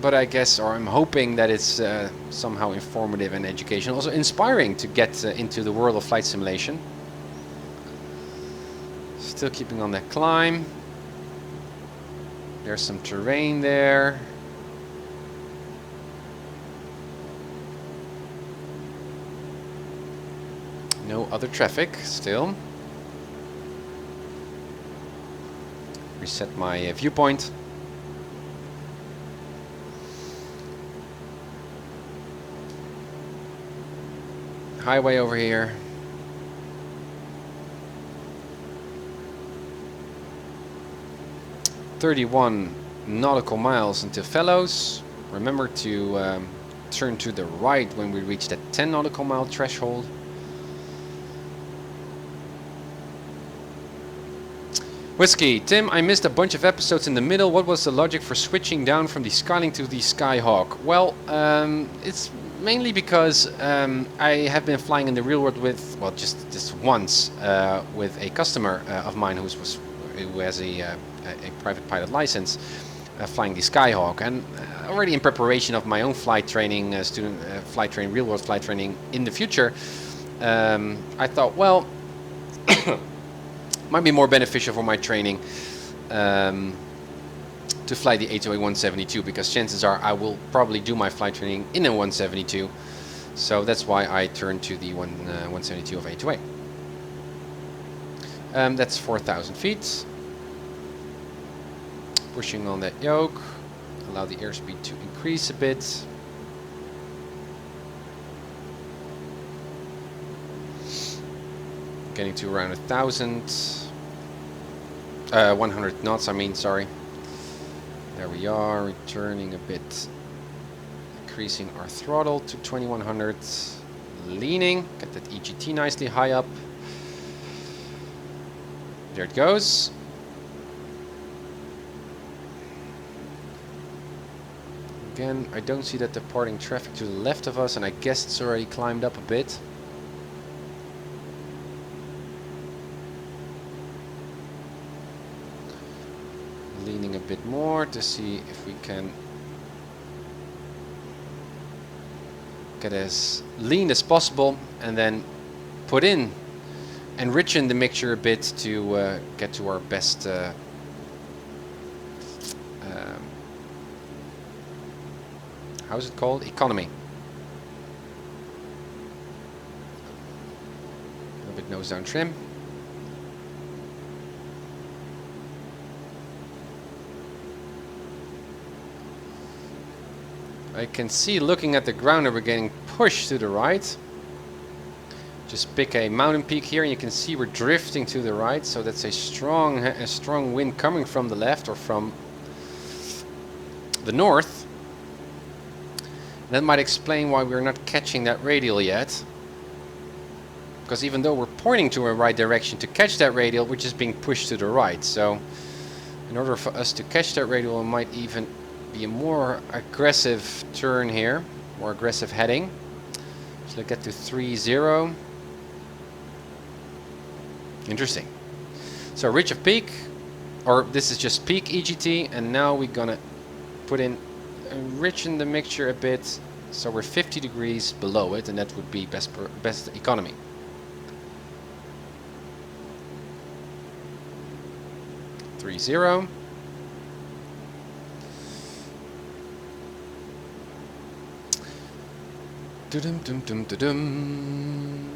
S1: But I guess, or I'm hoping that it's somehow informative and educational. Also inspiring to get into the world of flight simulation. Still keeping on that climb. There's some terrain there. No other traffic still. Reset my viewpoint. Highway over here. "31 nautical miles until Fellows." Remember to turn to the right when we reach that 10 nautical mile threshold. Whiskey, Tim, I missed a bunch of episodes in the middle. What was the logic for switching down from the Skylink to the Skyhawk? Well, it's mainly because I have been flying in the real world with, well, just once with a customer of mine who has a private pilot license, flying the Skyhawk, and already in preparation of my own flight training, real world flight training in the future, I thought, well, might be more beneficial for my training to fly the A2A 172, because chances are I will probably do my flight training in a 172. So that's why I turned to the 172 of A2A. That's 4,000 feet. Pushing on that yoke. Allow the airspeed to increase a bit. Getting to around 100 knots, I mean, sorry. There we are, returning a bit. Increasing our throttle to 2100. Leaning, get that EGT nicely high up. There it goes. Again, I don't see that departing traffic to the left of us, and I guess it's already climbed up a bit. leaning a bit more to see if we can get as lean as possible, and then put in, enrichen the mixture a bit to get to our best how's it called? Economy. A little bit nose down trim. I can see, looking at the ground, that we're getting pushed to the right. Just pick a mountain peak here and you can see we're drifting to the right, so that's a strong wind coming from the left or from the north. That might explain why we're not catching that radial yet, because even though we're pointing to a right direction to catch that radial, we're just being pushed to the right. So in order for us to catch that radial, it might even be a more aggressive turn here, more aggressive heading. So let's get to 3-0. Interesting. So ridge of peak, or this is just peak EGT, and now we're gonna put in, enrichen the mixture a bit, so we're 50 degrees below it, and that would be best economy. Three zero. Dum dum dum dum dum.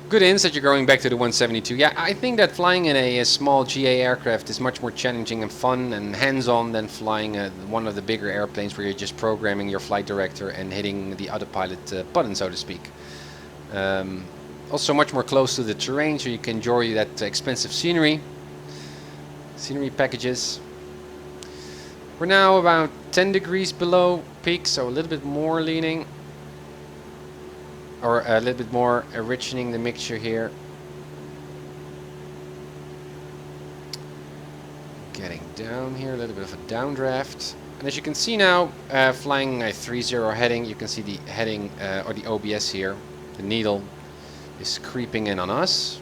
S1: Good ins that you're going back to the 172. Yeah, I think that flying in a small GA aircraft is much more challenging and fun and hands-on than flying one of the bigger airplanes where you're just programming your flight director and hitting the autopilot button, so to speak. Also much more close to the terrain, so you can enjoy that expensive scenery packages. We're now about 10 degrees below peak, so a little bit more leaning, or a little bit more enrichening the mixture here. Getting down here, a little bit of a downdraft. And as you can see now, flying a 3-0 heading, you can see the heading, or the OBS here, the needle is creeping in on us.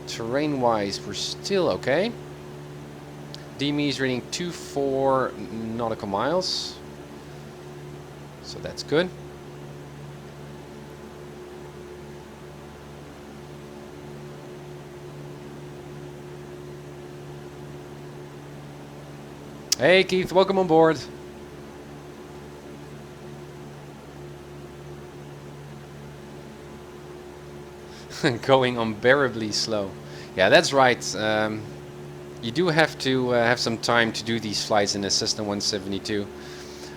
S1: Terrain-wise, we're still okay. DME is reading 24 nautical miles, so that's good. Hey Keith, welcome on board. Going unbearably slow. Yeah, that's right. You do have to have some time to do these flights in a Cessna 172.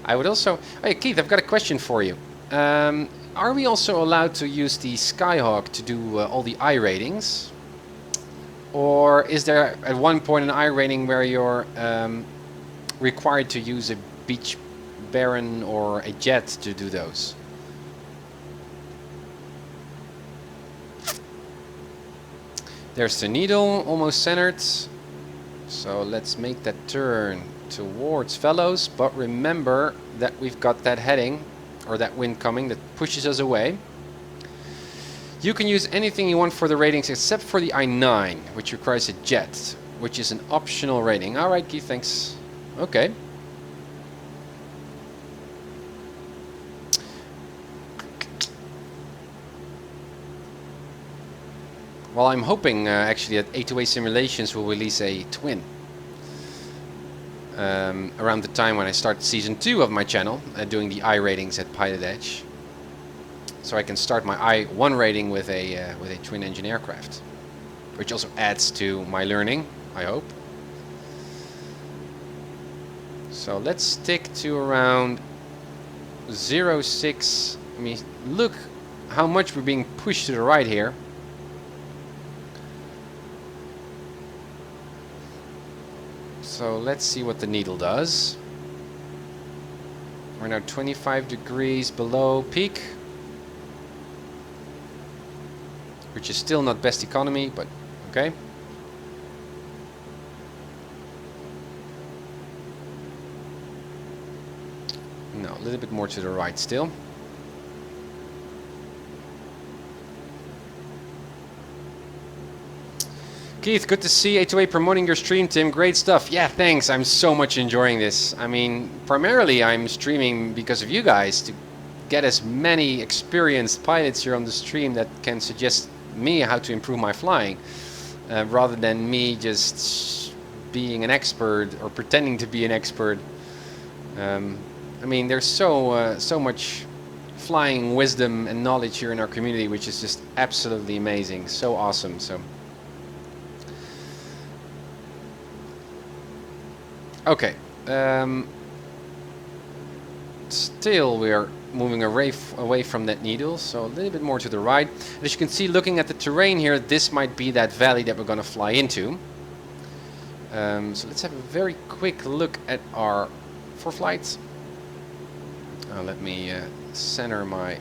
S1: I would also... Hey Keith, I've got a question for you. Are we also allowed to use the Skyhawk to do all the I ratings? Or is there at one point an I rating where you're required to use a Beach Baron or a jet to do those? There's the needle, almost centered. So let's make that turn towards Fellows, but remember that we've got that heading, or that wind coming, that pushes us away. You can use anything you want for the ratings except for the I-9, which requires a jet, which is an optional rating. Alright, Keith, thanks. Okay. Well, I'm hoping actually that A2A Simulations will release a twin around the time when I start season 2 of my channel, doing the I ratings at PilotEdge, so I can start my I1 rating with a twin engine aircraft, which also adds to my learning, I hope. So let's stick to around 0.6. I mean, look how much we're being pushed to the right here. So let's see what the needle does. We're now 25 degrees below peak, which is still not best economy, but okay. No, a little bit more to the right still. Keith, good to see A2A promoting your stream, Tim. Great stuff. Yeah, thanks. I'm so much enjoying this. I mean, primarily I'm streaming because of you guys to get as many experienced pilots here on the stream that can suggest me how to improve my flying, rather than me just being an expert or pretending to be an expert. I mean, there's so much flying wisdom and knowledge here in our community, which is just absolutely amazing. So awesome. So. Okay, still we are moving away from that needle, so a little bit more to the right. As you can see, looking at the terrain here, this might be that valley that we're going to fly into. So let's have a very quick look at our ForeFlight. Let me center my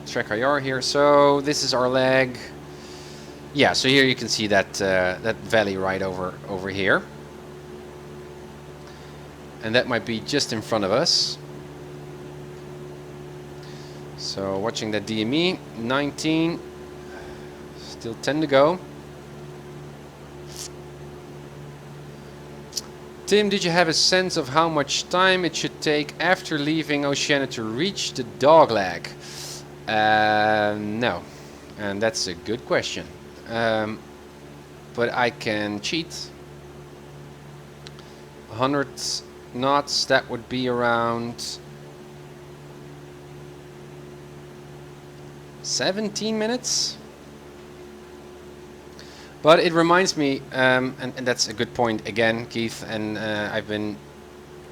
S1: TrackIR here. So this is our leg. Yeah, so here you can see that that valley right over here. And that might be just in front of us. So watching that DME, 19, still 10 to go. Tim, did you have a sense of how much time it should take after leaving Oceania to reach the dogleg? No, and that's a good question. But I can cheat. 100 knots, that would be around 17 minutes. But it reminds me, and that's a good point again, Keith, and I've been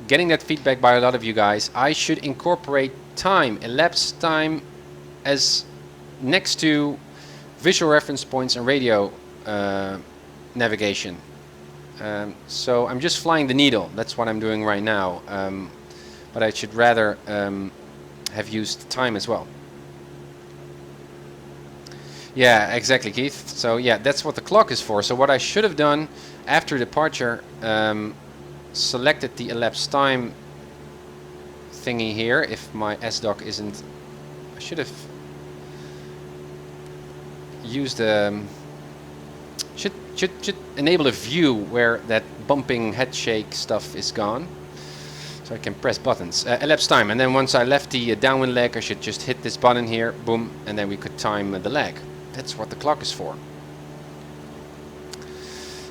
S1: getting that feedback by a lot of you guys. I should incorporate time, elapsed time, as next to visual reference points and radio navigation. So I'm just flying the needle. That's what I'm doing right now. But I should rather have used time as well. Yeah, exactly, Keith. So yeah, that's what the clock is for. So what I should have done after departure, selected the elapsed time thingy here. If my SDOK isn't, I should have used should enable a view where that bumping head shake stuff is gone, so I can press buttons. Elapsed time, and then once I left the downwind leg, I should just hit this button here, boom, and then we could time the leg. That's what the clock is for.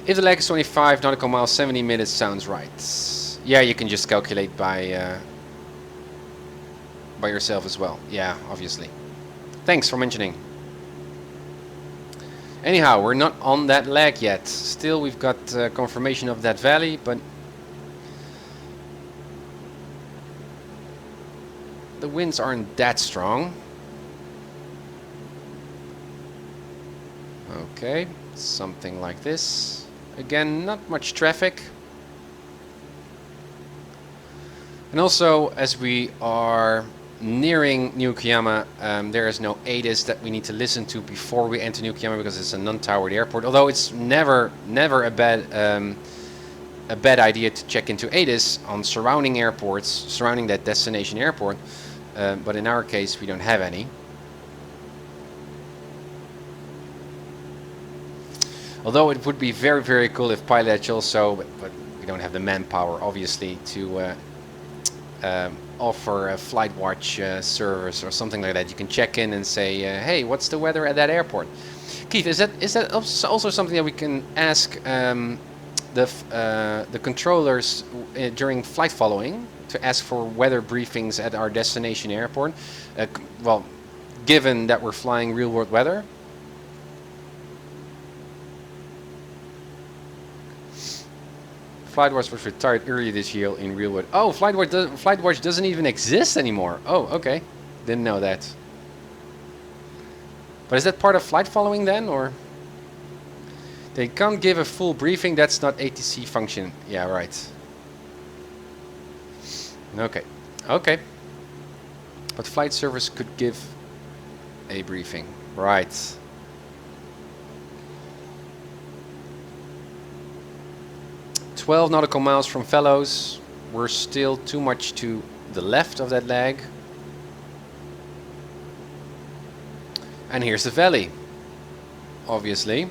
S1: If the leg is 25 nautical miles, 70 minutes sounds right. Yeah, you can just calculate by yourself as well. Yeah, obviously. Thanks for mentioning. Anyhow, we're not on that leg yet. Still, we've got confirmation of that valley, but the winds aren't that strong. Okay, something like this. Again, not much traffic. And also, as we are nearing New Kiama, there is no ATIS that we need to listen to before we enter New Kiama, because it's a non-towered airport. Although it's never a bad idea to check into ATIS on surrounding airports, surrounding that destination airport. But in our case, we don't have any. Although it would be very cool if PilotEdge also, but we don't have the manpower, obviously, to offer a flight watch service or something like that. You can check in and say, hey, what's the weather at that airport? Keith, is that also something that we can ask the controllers during flight following, to ask for weather briefings at our destination airport? Well, given that we're flying real world weather. FlightWatch was retired earlier this year in real world. Oh, FlightWatch doesn't even exist anymore. Oh, okay. Didn't know that. But is that part of flight following then, or? They can't give a full briefing. That's not ATC function. Yeah, right. Okay. Okay. But flight service could give a briefing. Right. "12 nautical miles from Fellows." We're still too much to the left of that leg. And here's the valley, obviously.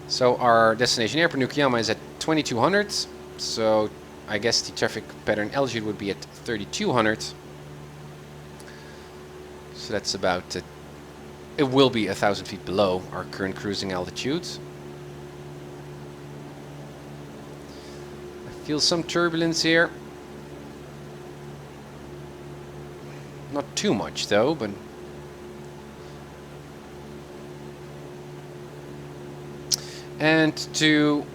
S1: So our destination airport Nukuyama is at 2200. So I guess the traffic pattern altitude would be at 3200. So that's about it will be 1,000 feet below our current cruising altitude. I feel some turbulence here. Not too much though, but and to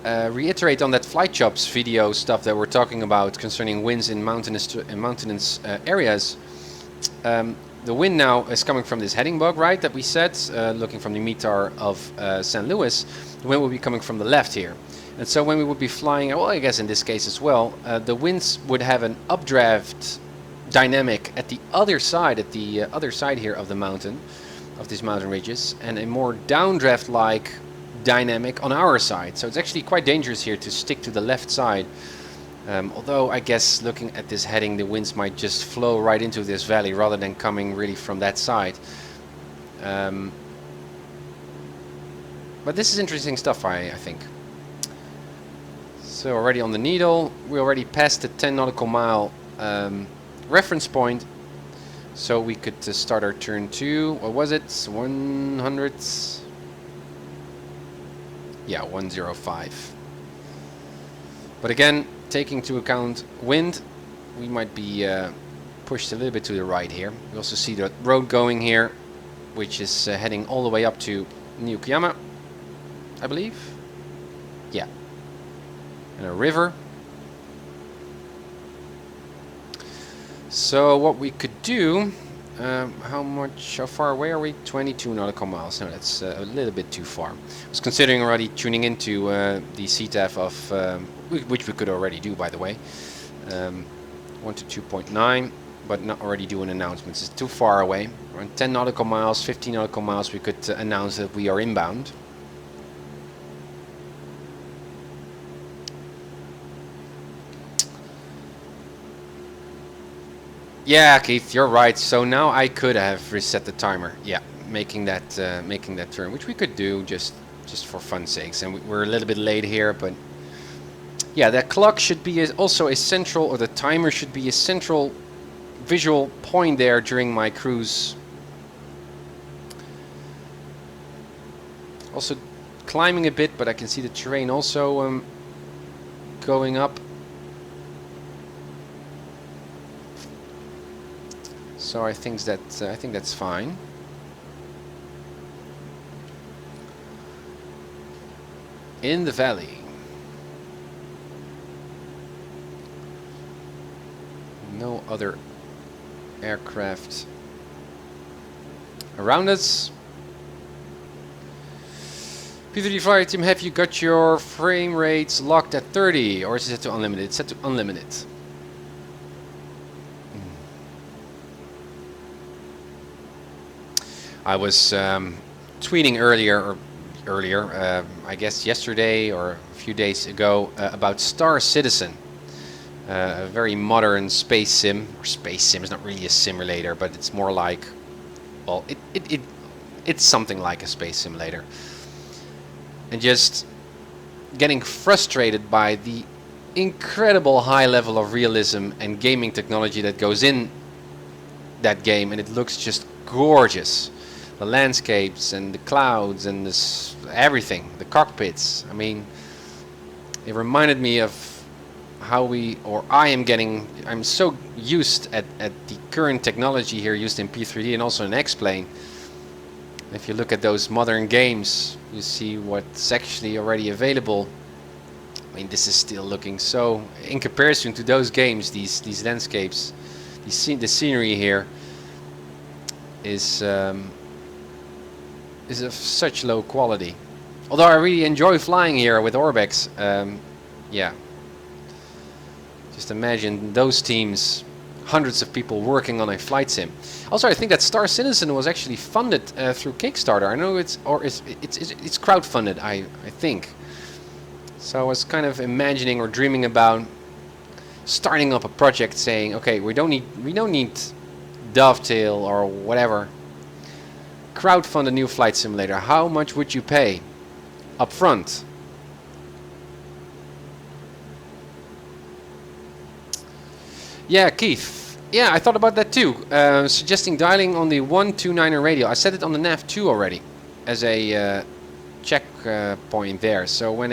S1: reiterate on that Flight Jobs video stuff that we're talking about concerning winds in mountainous areas. The wind now is coming from this heading bug, right, that we said, looking from the METAR of St. Louis. The wind will be coming from the left here. And so when we would be flying, well, I guess in this case as well, the winds would have an updraft dynamic at the other side, here of the mountain, of these mountain ridges, and a more downdraft-like dynamic on our side. So it's actually quite dangerous here to stick to the left side. Although I guess looking at this heading, the winds might just flow right into this valley rather than coming really from that side. But this is interesting stuff, I think. So already on the needle, we already passed the 10 nautical mile reference point. So we could start our turn to, what was it, 100? Yeah, 105. But again, taking into account wind, we might be pushed a little bit to the right here. We also see the road going here, which is heading all the way up to Nukuyama, I believe. Yeah. And a river. So what we could do, how far away are we? 22 nautical miles. No, that's a little bit too far. I was considering already tuning into the CTAF of, which we could already do, by the way, 1 to 2.9, but not already doing announcements. It's too far away. Around 10 nautical miles, 15 nautical miles, we could announce that we are inbound. Yeah, Keith, you're right. So now I could have reset the timer. Yeah, making that turn, which we could do just for fun's sakes. And we're a little bit late here, but yeah, that clock should be also a central, or the timer should be a central visual point there during my cruise. Also climbing a bit, but I can see the terrain also going up. So I think that's fine. In the valley. No other aircraft around us. P3D Flyer Team, have you got your frame rates locked at 30, or is it set to unlimited? It's set to unlimited. I was tweeting earlier, I guess yesterday or a few days ago, about Star Citizen, a very modern space sim. Or space sim is not really a simulator, but it's more like, well, it's something like a space simulator. And just getting frustrated by the incredible high level of realism and gaming technology that goes in that game, and it looks just gorgeous. The landscapes and the clouds and this everything, the cockpits. I mean, it reminded me of how I'm so used at the current technology here used in P3D and also in X-Plane. If you look at those modern games, you see what's actually already available. I mean, this is still looking so, in comparison to those games, these landscapes, the scenery here is of such low quality. Although I really enjoy flying here with ORBX. Yeah. Just imagine those teams, hundreds of people working on a flight sim. Also, I think that Star Citizen was actually funded through Kickstarter. I know it's crowdfunded, I think. So I was kind of imagining or dreaming about starting up a project saying, okay, we don't need Dovetail or whatever. crowdfund a new flight simulator. How much would you pay up front? Yeah, Keith. Yeah, I thought about that too. Suggesting dialing on the 129er radio. I set it on the nav2 already as a check point there. So when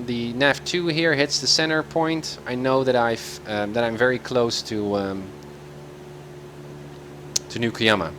S1: the nav2 here hits the center point, I know that I'm very close to Nukuyama.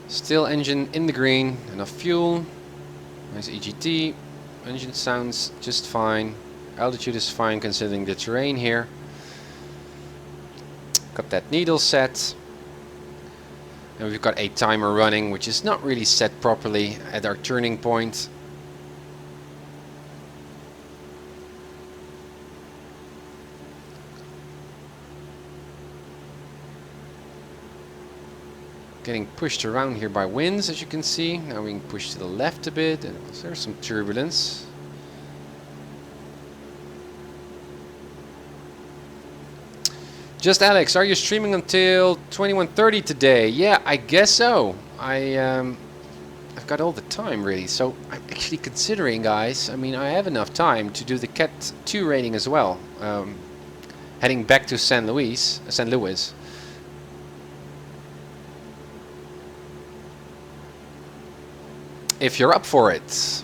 S1: Still engine in the green, enough fuel, nice EGT, engine sounds just fine, altitude is fine considering the terrain here. Got that needle set, and we've got a timer running which is not really set properly at our turning point. Getting pushed around here by winds, as you can see. Now we can push to the left a bit, and there's some turbulence. Just Alex, are you streaming until 21:30 today? Yeah, I guess so. I've got all the time really, so I'm actually considering, guys. I mean, I have enough time to do the CAT-2 rating as well. Heading back to St. Louis. If you're up for it.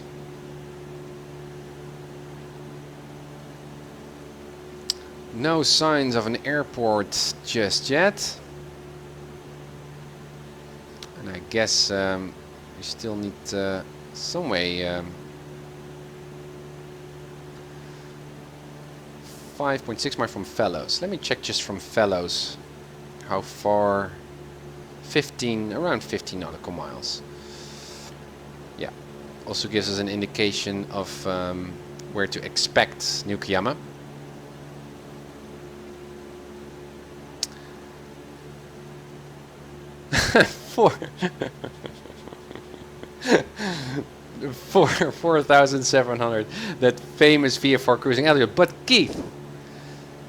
S1: No signs of an airport just yet. And I guess we still need some way 5.6 miles from Fellows. Let me check just from Fellows how far. Around 15 nautical miles. Yeah, also gives us an indication of where to expect Nukuyama. Four 4,700. That famous VFR cruising altitude. But Keith,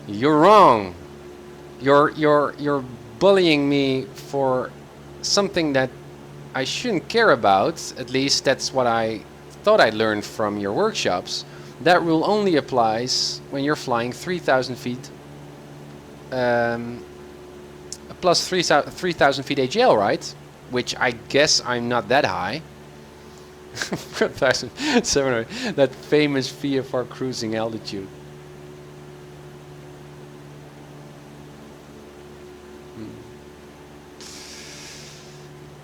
S1: you're wrong. You're bullying me for something that I shouldn't care about. At least that's what I thought I learned from your workshops. That rule only applies when you're flying 3,000 feet plus 3,000 feet AGL, right? Which I guess I'm not that high. 4,700. That famous VFR cruising altitude.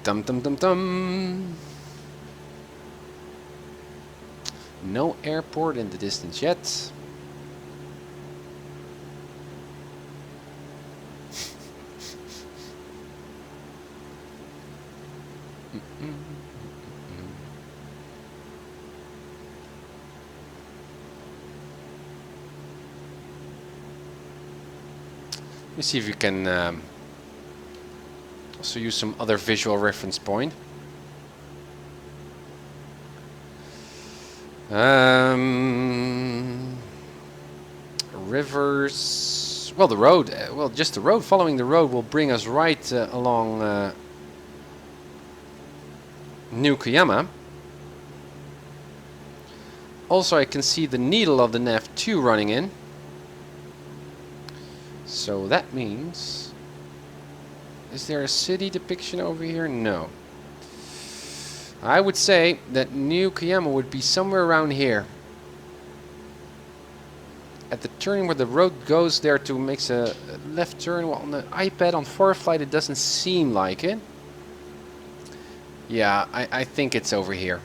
S1: Dum dum dum dum. No airport in the distance yet. Let me see if you can also use some other visual reference point. Rivers. Well, the road. Well, just the road. Following the road will bring us right along Nukuyama. Also, I can see the needle of the nav2 running in. So that means, is there a city depiction over here? No. I would say that Nukuyama would be somewhere around here. At the turning where the road goes there to makes a left turn. Well, on the iPad on ForeFlight it doesn't seem like it. Yeah, I think it's over here.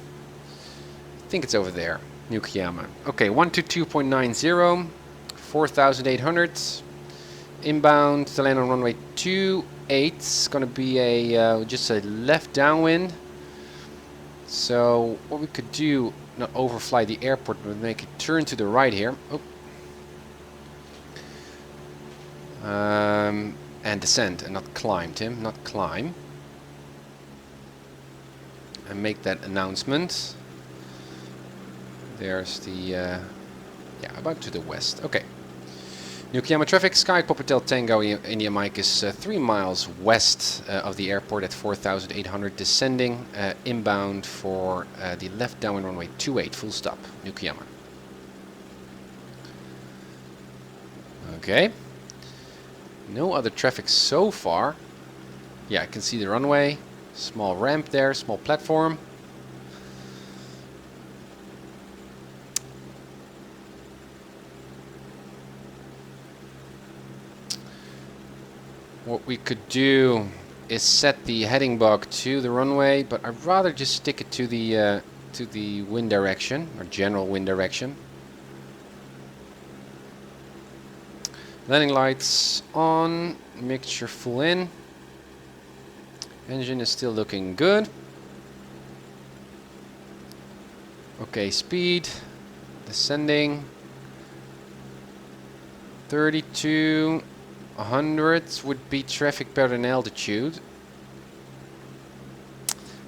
S1: I think it's over there. Nukuyama. Okay, 122.90, 4,800. Inbound to land on runway 28. It's going to be a just a left downwind. So what we could do, not overfly the airport, but make it turn to the right here. Oh. And descend, and not climb, Tim, not climb. And make that announcement. There's the, yeah, about to the west. Okay. Nukiyama traffic, Sky Popatel Tango India Mike is 3 miles west of the airport at 4,800, descending inbound for the left downwind runway 28, full stop, Nukiyama. Okay. No other traffic so far. Yeah, I can see the runway. Small ramp there, small platform. What we could do is set the heading bug to the runway, but I'd rather just stick it to the wind direction, or general wind direction. Landing lights on, mixture full in. Engine is still looking good. Okay, speed, descending. 32, 100 would be traffic better than altitude.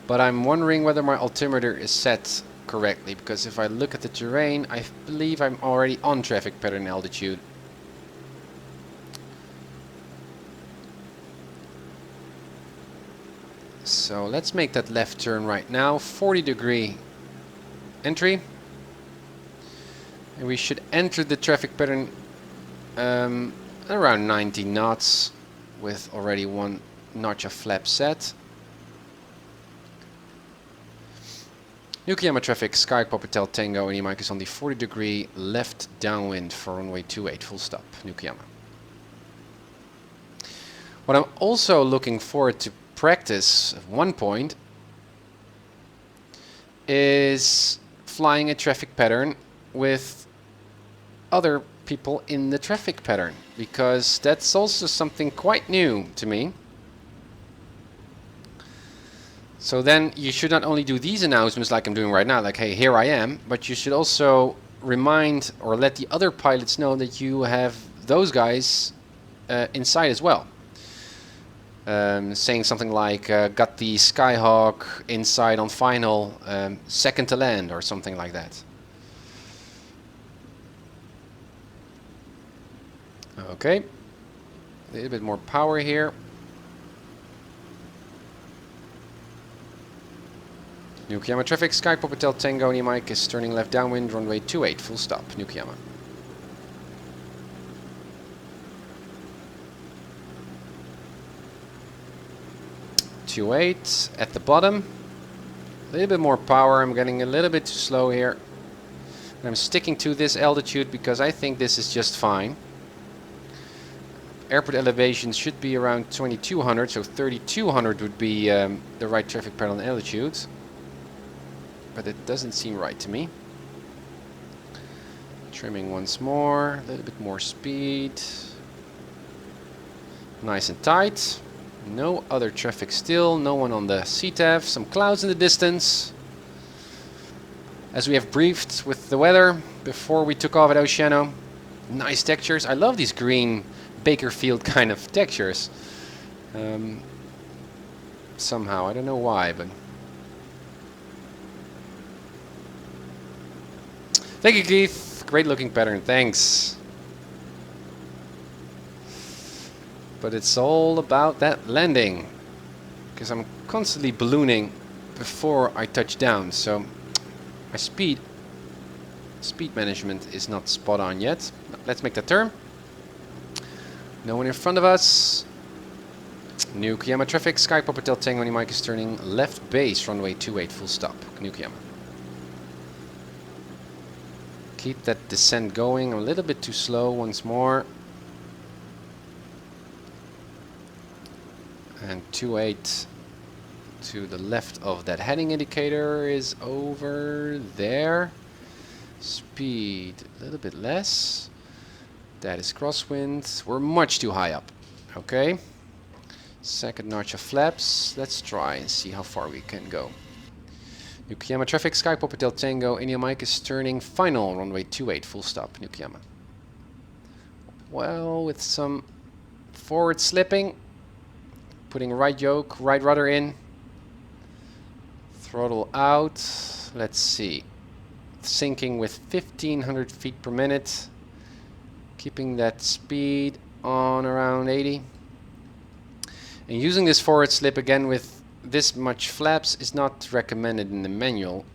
S1: But I'm wondering whether my altimeter is set correctly, because if I look at the terrain, I believe I'm already on traffic pattern altitude. So let's make that left turn right now, 40-degree entry. And we should enter the traffic pattern around 90 knots with already 1 notch of flap set. Nukiyama traffic, Sky Popatel Tango, and Mike is on the 40-degree left downwind for runway 28, full stop, Nukiyama. What I'm also looking forward to practice at one point is flying a traffic pattern with other people in the traffic pattern, because that's also something quite new to me. So then you should not only do these announcements like I'm doing right now, like, hey, here I am, but you should also remind or let the other pilots know that you have those guys inside as well. Saying something like, got the Skyhawk inside on final, second to land, or something like that. Okay, a little bit more power here. Nukiyama traffic, Sky Popatel Tango, Mike is turning left downwind, runway 28, full stop, Nukiyama. .28 at the bottom. A little bit more power. I'm getting a little bit too slow here. And I'm sticking to this altitude because I think this is just fine. Airport elevation should be around 2200, so 3200 would be the right traffic pattern altitude. But it doesn't seem right to me. Trimming once more, a little bit more speed. Nice and tight. No other traffic still, no one on the CTAF, some clouds in the distance. As we have briefed with the weather before we took off at Oceano. Nice textures, I love these green Bakerfield kind of textures. Somehow, I don't know why, but... Thank you, Keith, great looking pattern, thanks. But it's all about that landing, because I'm constantly ballooning before I touch down, so my speed management is not spot on yet. Let's make that turn. No one in front of us. Nukiyama traffic, Sky Popatel Tango, Mike is turning left base, runway 28, full stop, Nukiyama. Keep that descent going, I'm a little bit too slow once more. And 28 to the left of that heading indicator is over there. Speed a little bit less. That is crosswind. We're much too high up. Okay. Second notch of flaps. Let's try and see how far we can go. Yokoyama traffic, Sky Pop Hotel Tango, India Mike is turning final, runway 28, full stop, Yokoyama. Well, with some forward slipping, putting right yoke, right rudder in, throttle out, let's see, sinking with 1500 feet per minute, keeping that speed on around 80. And using this forward slip again with this much flaps is not recommended in the manual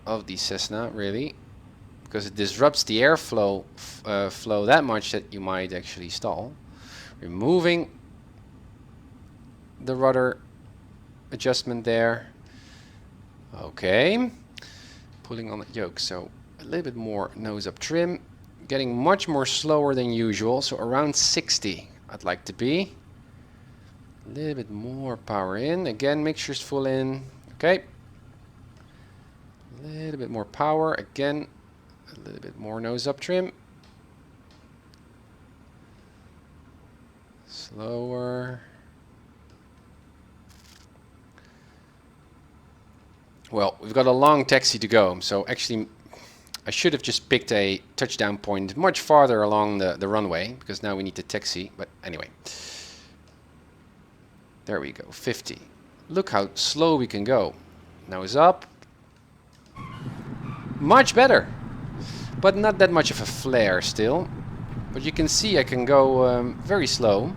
S1: of the Cessna, really, because it disrupts the airflow flow that much that you might actually stall. Removing the rudder adjustment there. Okay, pulling on the yoke, so a little bit more nose up trim, getting much more slower than usual, so around 60 I'd like to be. A little bit more power in, again mixture's full in, okay. A little bit more power, again a little bit more nose up trim. Slower. Well, we've got a long taxi to go, so actually I should have just picked a touchdown point much farther along the runway, because now we need to taxi, but anyway. There we go, 50. Look how slow we can go. Nose up. Much better, but not that much of a flare still. But you can see I can go very slow.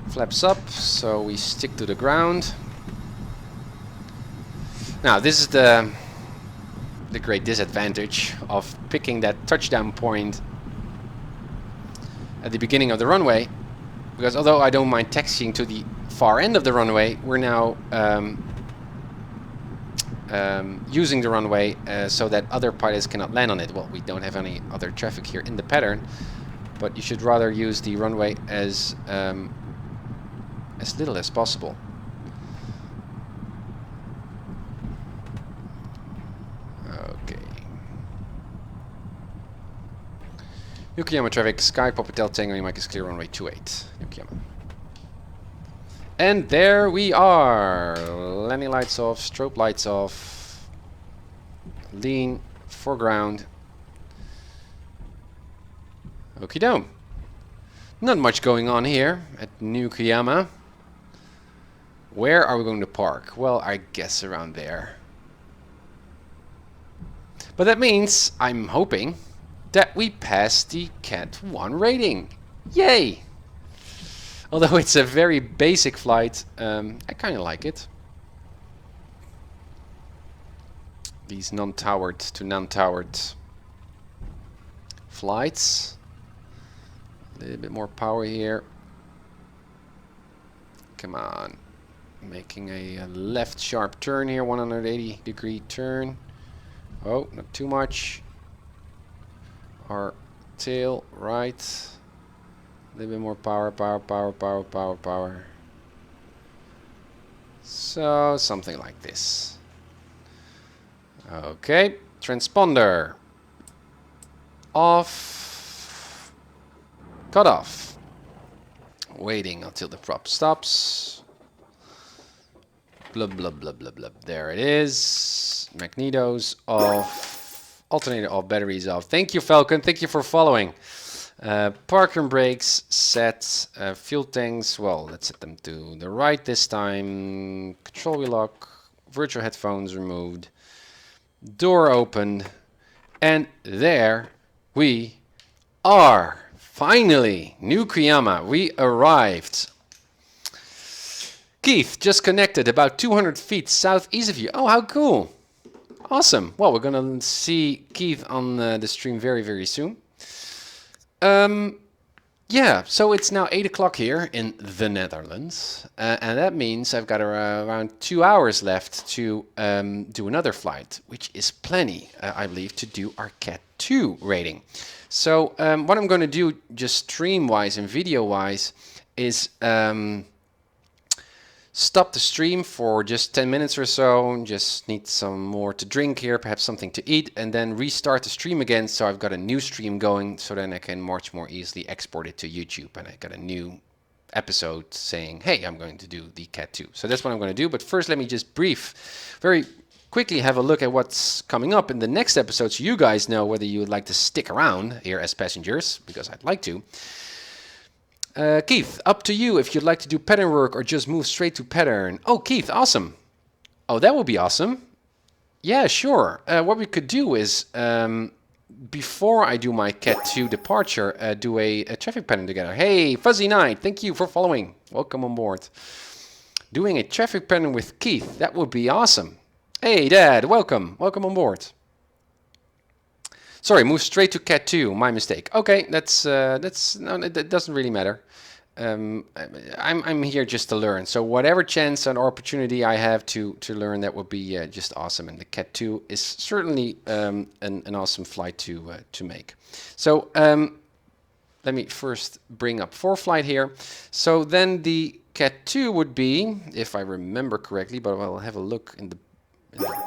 S1: Flaps up, so we stick to the ground. Now this is the great disadvantage of picking that touchdown point at the beginning of the runway, because although I don't mind taxiing to the far end of the runway, we're now using the runway so that other pilots cannot land on it. Well, we don't have any other traffic here in the pattern, but you should rather use the runway as little as possible. Okay. Yokoyama traffic, Sky Pop Hotel Tango, Mike is clear, runway 28. Yokoyama. And there we are. Landing lights off, strobe lights off. Lean, foreground. Okie doke. Not much going on here at Yokoyama. Where are we going to park? Well, I guess around there. But that means, I'm hoping, that we pass the CAT-01 rating. Yay! Although it's a very basic flight, I kind of like it. These non-towered to non-towered flights. A little bit more power here. Come on. Making a left sharp turn here, 180-degree turn. Oh, not too much. Our tail right. A little bit more power, power. So, something like this. Okay, transponder. Off. Cut off. Waiting until the prop stops. Blub, blub, blub, blub, blub. There it is. Magnetos off. Alternator off, batteries off. Thank you, Falcon. Thank you for following. Parker brakes set. Fuel tanks, well, let's set them to the right this time. Control wheel lock. Virtual headphones removed. Door opened. And there we are. Finally, Yokoyama. We arrived. Keith, just connected about 200 feet southeast of you. Oh, how cool. Awesome. Well, we're going to see Keith on the stream very, very soon. Yeah, so it's now 8 o'clock here in the Netherlands. And that means I've got around 2 hours left to do another flight, which is plenty, I believe, to do our CAT-2 rating. So what I'm going to do just stream-wise and video-wise is stop the stream for just 10 minutes or so, just need some more to drink here, perhaps something to eat, and then restart the stream again so I've got a new stream going, so then I can much more easily export it to YouTube, and I got a new episode saying, hey, I'm going to do the CAT-2. So that's what I'm going to do. But first, let me just very quickly have a look at what's coming up in the next episode, so you guys know whether you would like to stick around here as passengers, because I'd like to. Keith, up to you if you'd like to do pattern work or just move straight to pattern. Oh, Keith, awesome. Oh, that would be awesome. Yeah, sure. What we could do is, before I do my CAT-2 departure, do a traffic pattern together. Hey, Fuzzy Knight, thank you for following. Welcome on board. Doing a traffic pattern with Keith, that would be awesome. Hey, Dad, welcome. Welcome on board. Sorry, move straight to CAT-2. My mistake. Okay, no, that doesn't really matter. I'm here just to learn. So whatever chance and opportunity I have to learn, that would be just awesome. And the CAT-2 is certainly an awesome flight to make. So let me first bring up ForeFlight here. So then the CAT-2 would be, if I remember correctly, but I'll have a look in the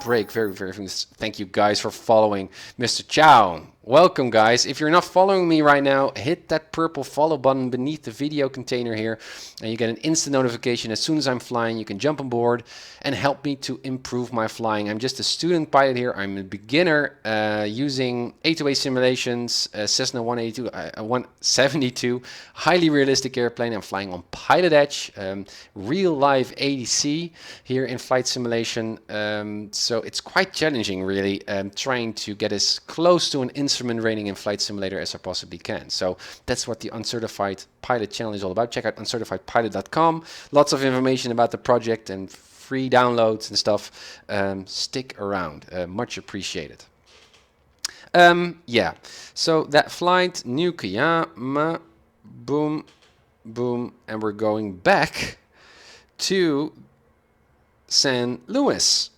S1: break very fast. Thank you guys for following. Mr. Chow, welcome guys. If you're not following me right now, hit that purple follow button beneath the video container here and you get an instant notification as soon as I'm flying. You can jump on board and help me to improve my flying. I'm just a student pilot here. I'm a beginner using A2A simulations, Cessna 172, highly realistic airplane. I'm flying on PilotEdge, real live ADC here in flight simulation. So it's quite challenging really, trying to get as close to an instrument rating in Flight Simulator as I possibly can. So that's what the Uncertified Pilot channel is all about. Check out uncertifiedpilot.com. Lots of information about the project and free downloads and stuff. Stick around, much appreciated. Yeah, so that flight, Nukuyama, boom, boom, and we're going back to San Luis.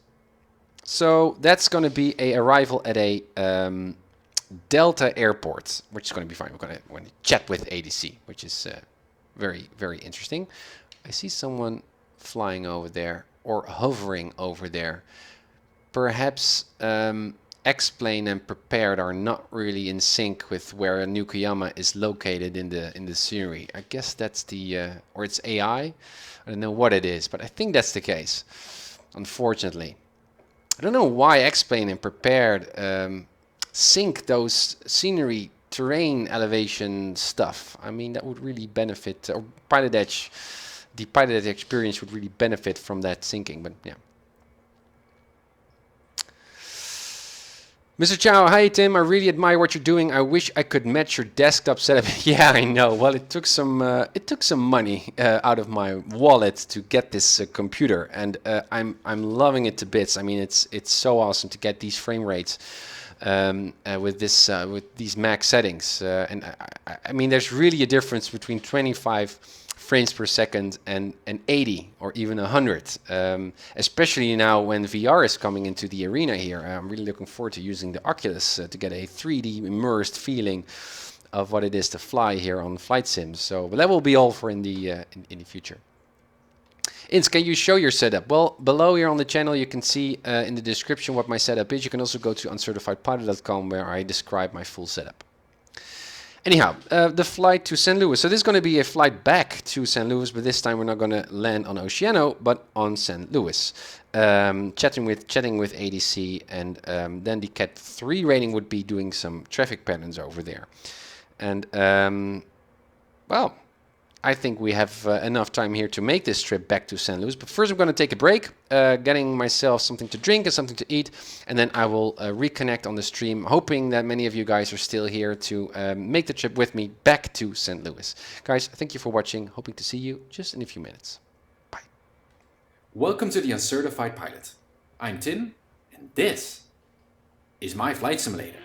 S1: So that's going to be a arrival at a Delta airport, which is going to be fine. We're going to chat with ADC, which is very interesting. I see someone flying over there or hovering over there. Perhaps X-Plane and Prepared are not really in sync with where Nukuyama is located in the scenery. I guess that's the or it's AI. I don't know what it is, but I think that's the case, unfortunately. I don't know why X-Plane and Prepared sync those scenery, terrain, elevation stuff. I mean, that would really benefit, or PilotEdge, the PilotEdge experience would really benefit from that syncing, but yeah. Mr. Chow, hi Tim, I really admire what you're doing. I wish I could match your desktop setup. Yeah, I know. Well, it took some money out of my wallet to get this computer, and I'm loving it to bits. I mean, it's so awesome to get these frame rates with these max settings. And I mean, there's really a difference between 25 frames per second and 80 or even 100, especially now when VR is coming into the arena here. I'm really looking forward to using the Oculus to get a 3D immersed feeling of what it is to fly here on flight sims. So, but that will be all for in the future. Inns, can you show your setup? Well, below here on the channel you can see in the description what my setup is. You can also go to uncertifiedpilot.com where I describe my full setup. Anyhow, the flight to San Luis. So this is going to be a flight back to San Luis, but this time we're not going to land on Oceano, but on San Luis. Chatting with ADC, and then the CAT-3 rating would be doing some traffic patterns over there. And, well, I think we have enough time here to make this trip back to San Luis. But first I'm going to take a break, getting myself something to drink and something to eat. And then I will reconnect on the stream, hoping that many of you guys are still here to make the trip with me back to St. Louis. Guys, thank you for watching. Hoping to see you just in a few minutes. Bye.
S2: Welcome to the Uncertified Pilot. I'm Tim, and this is my flight simulator.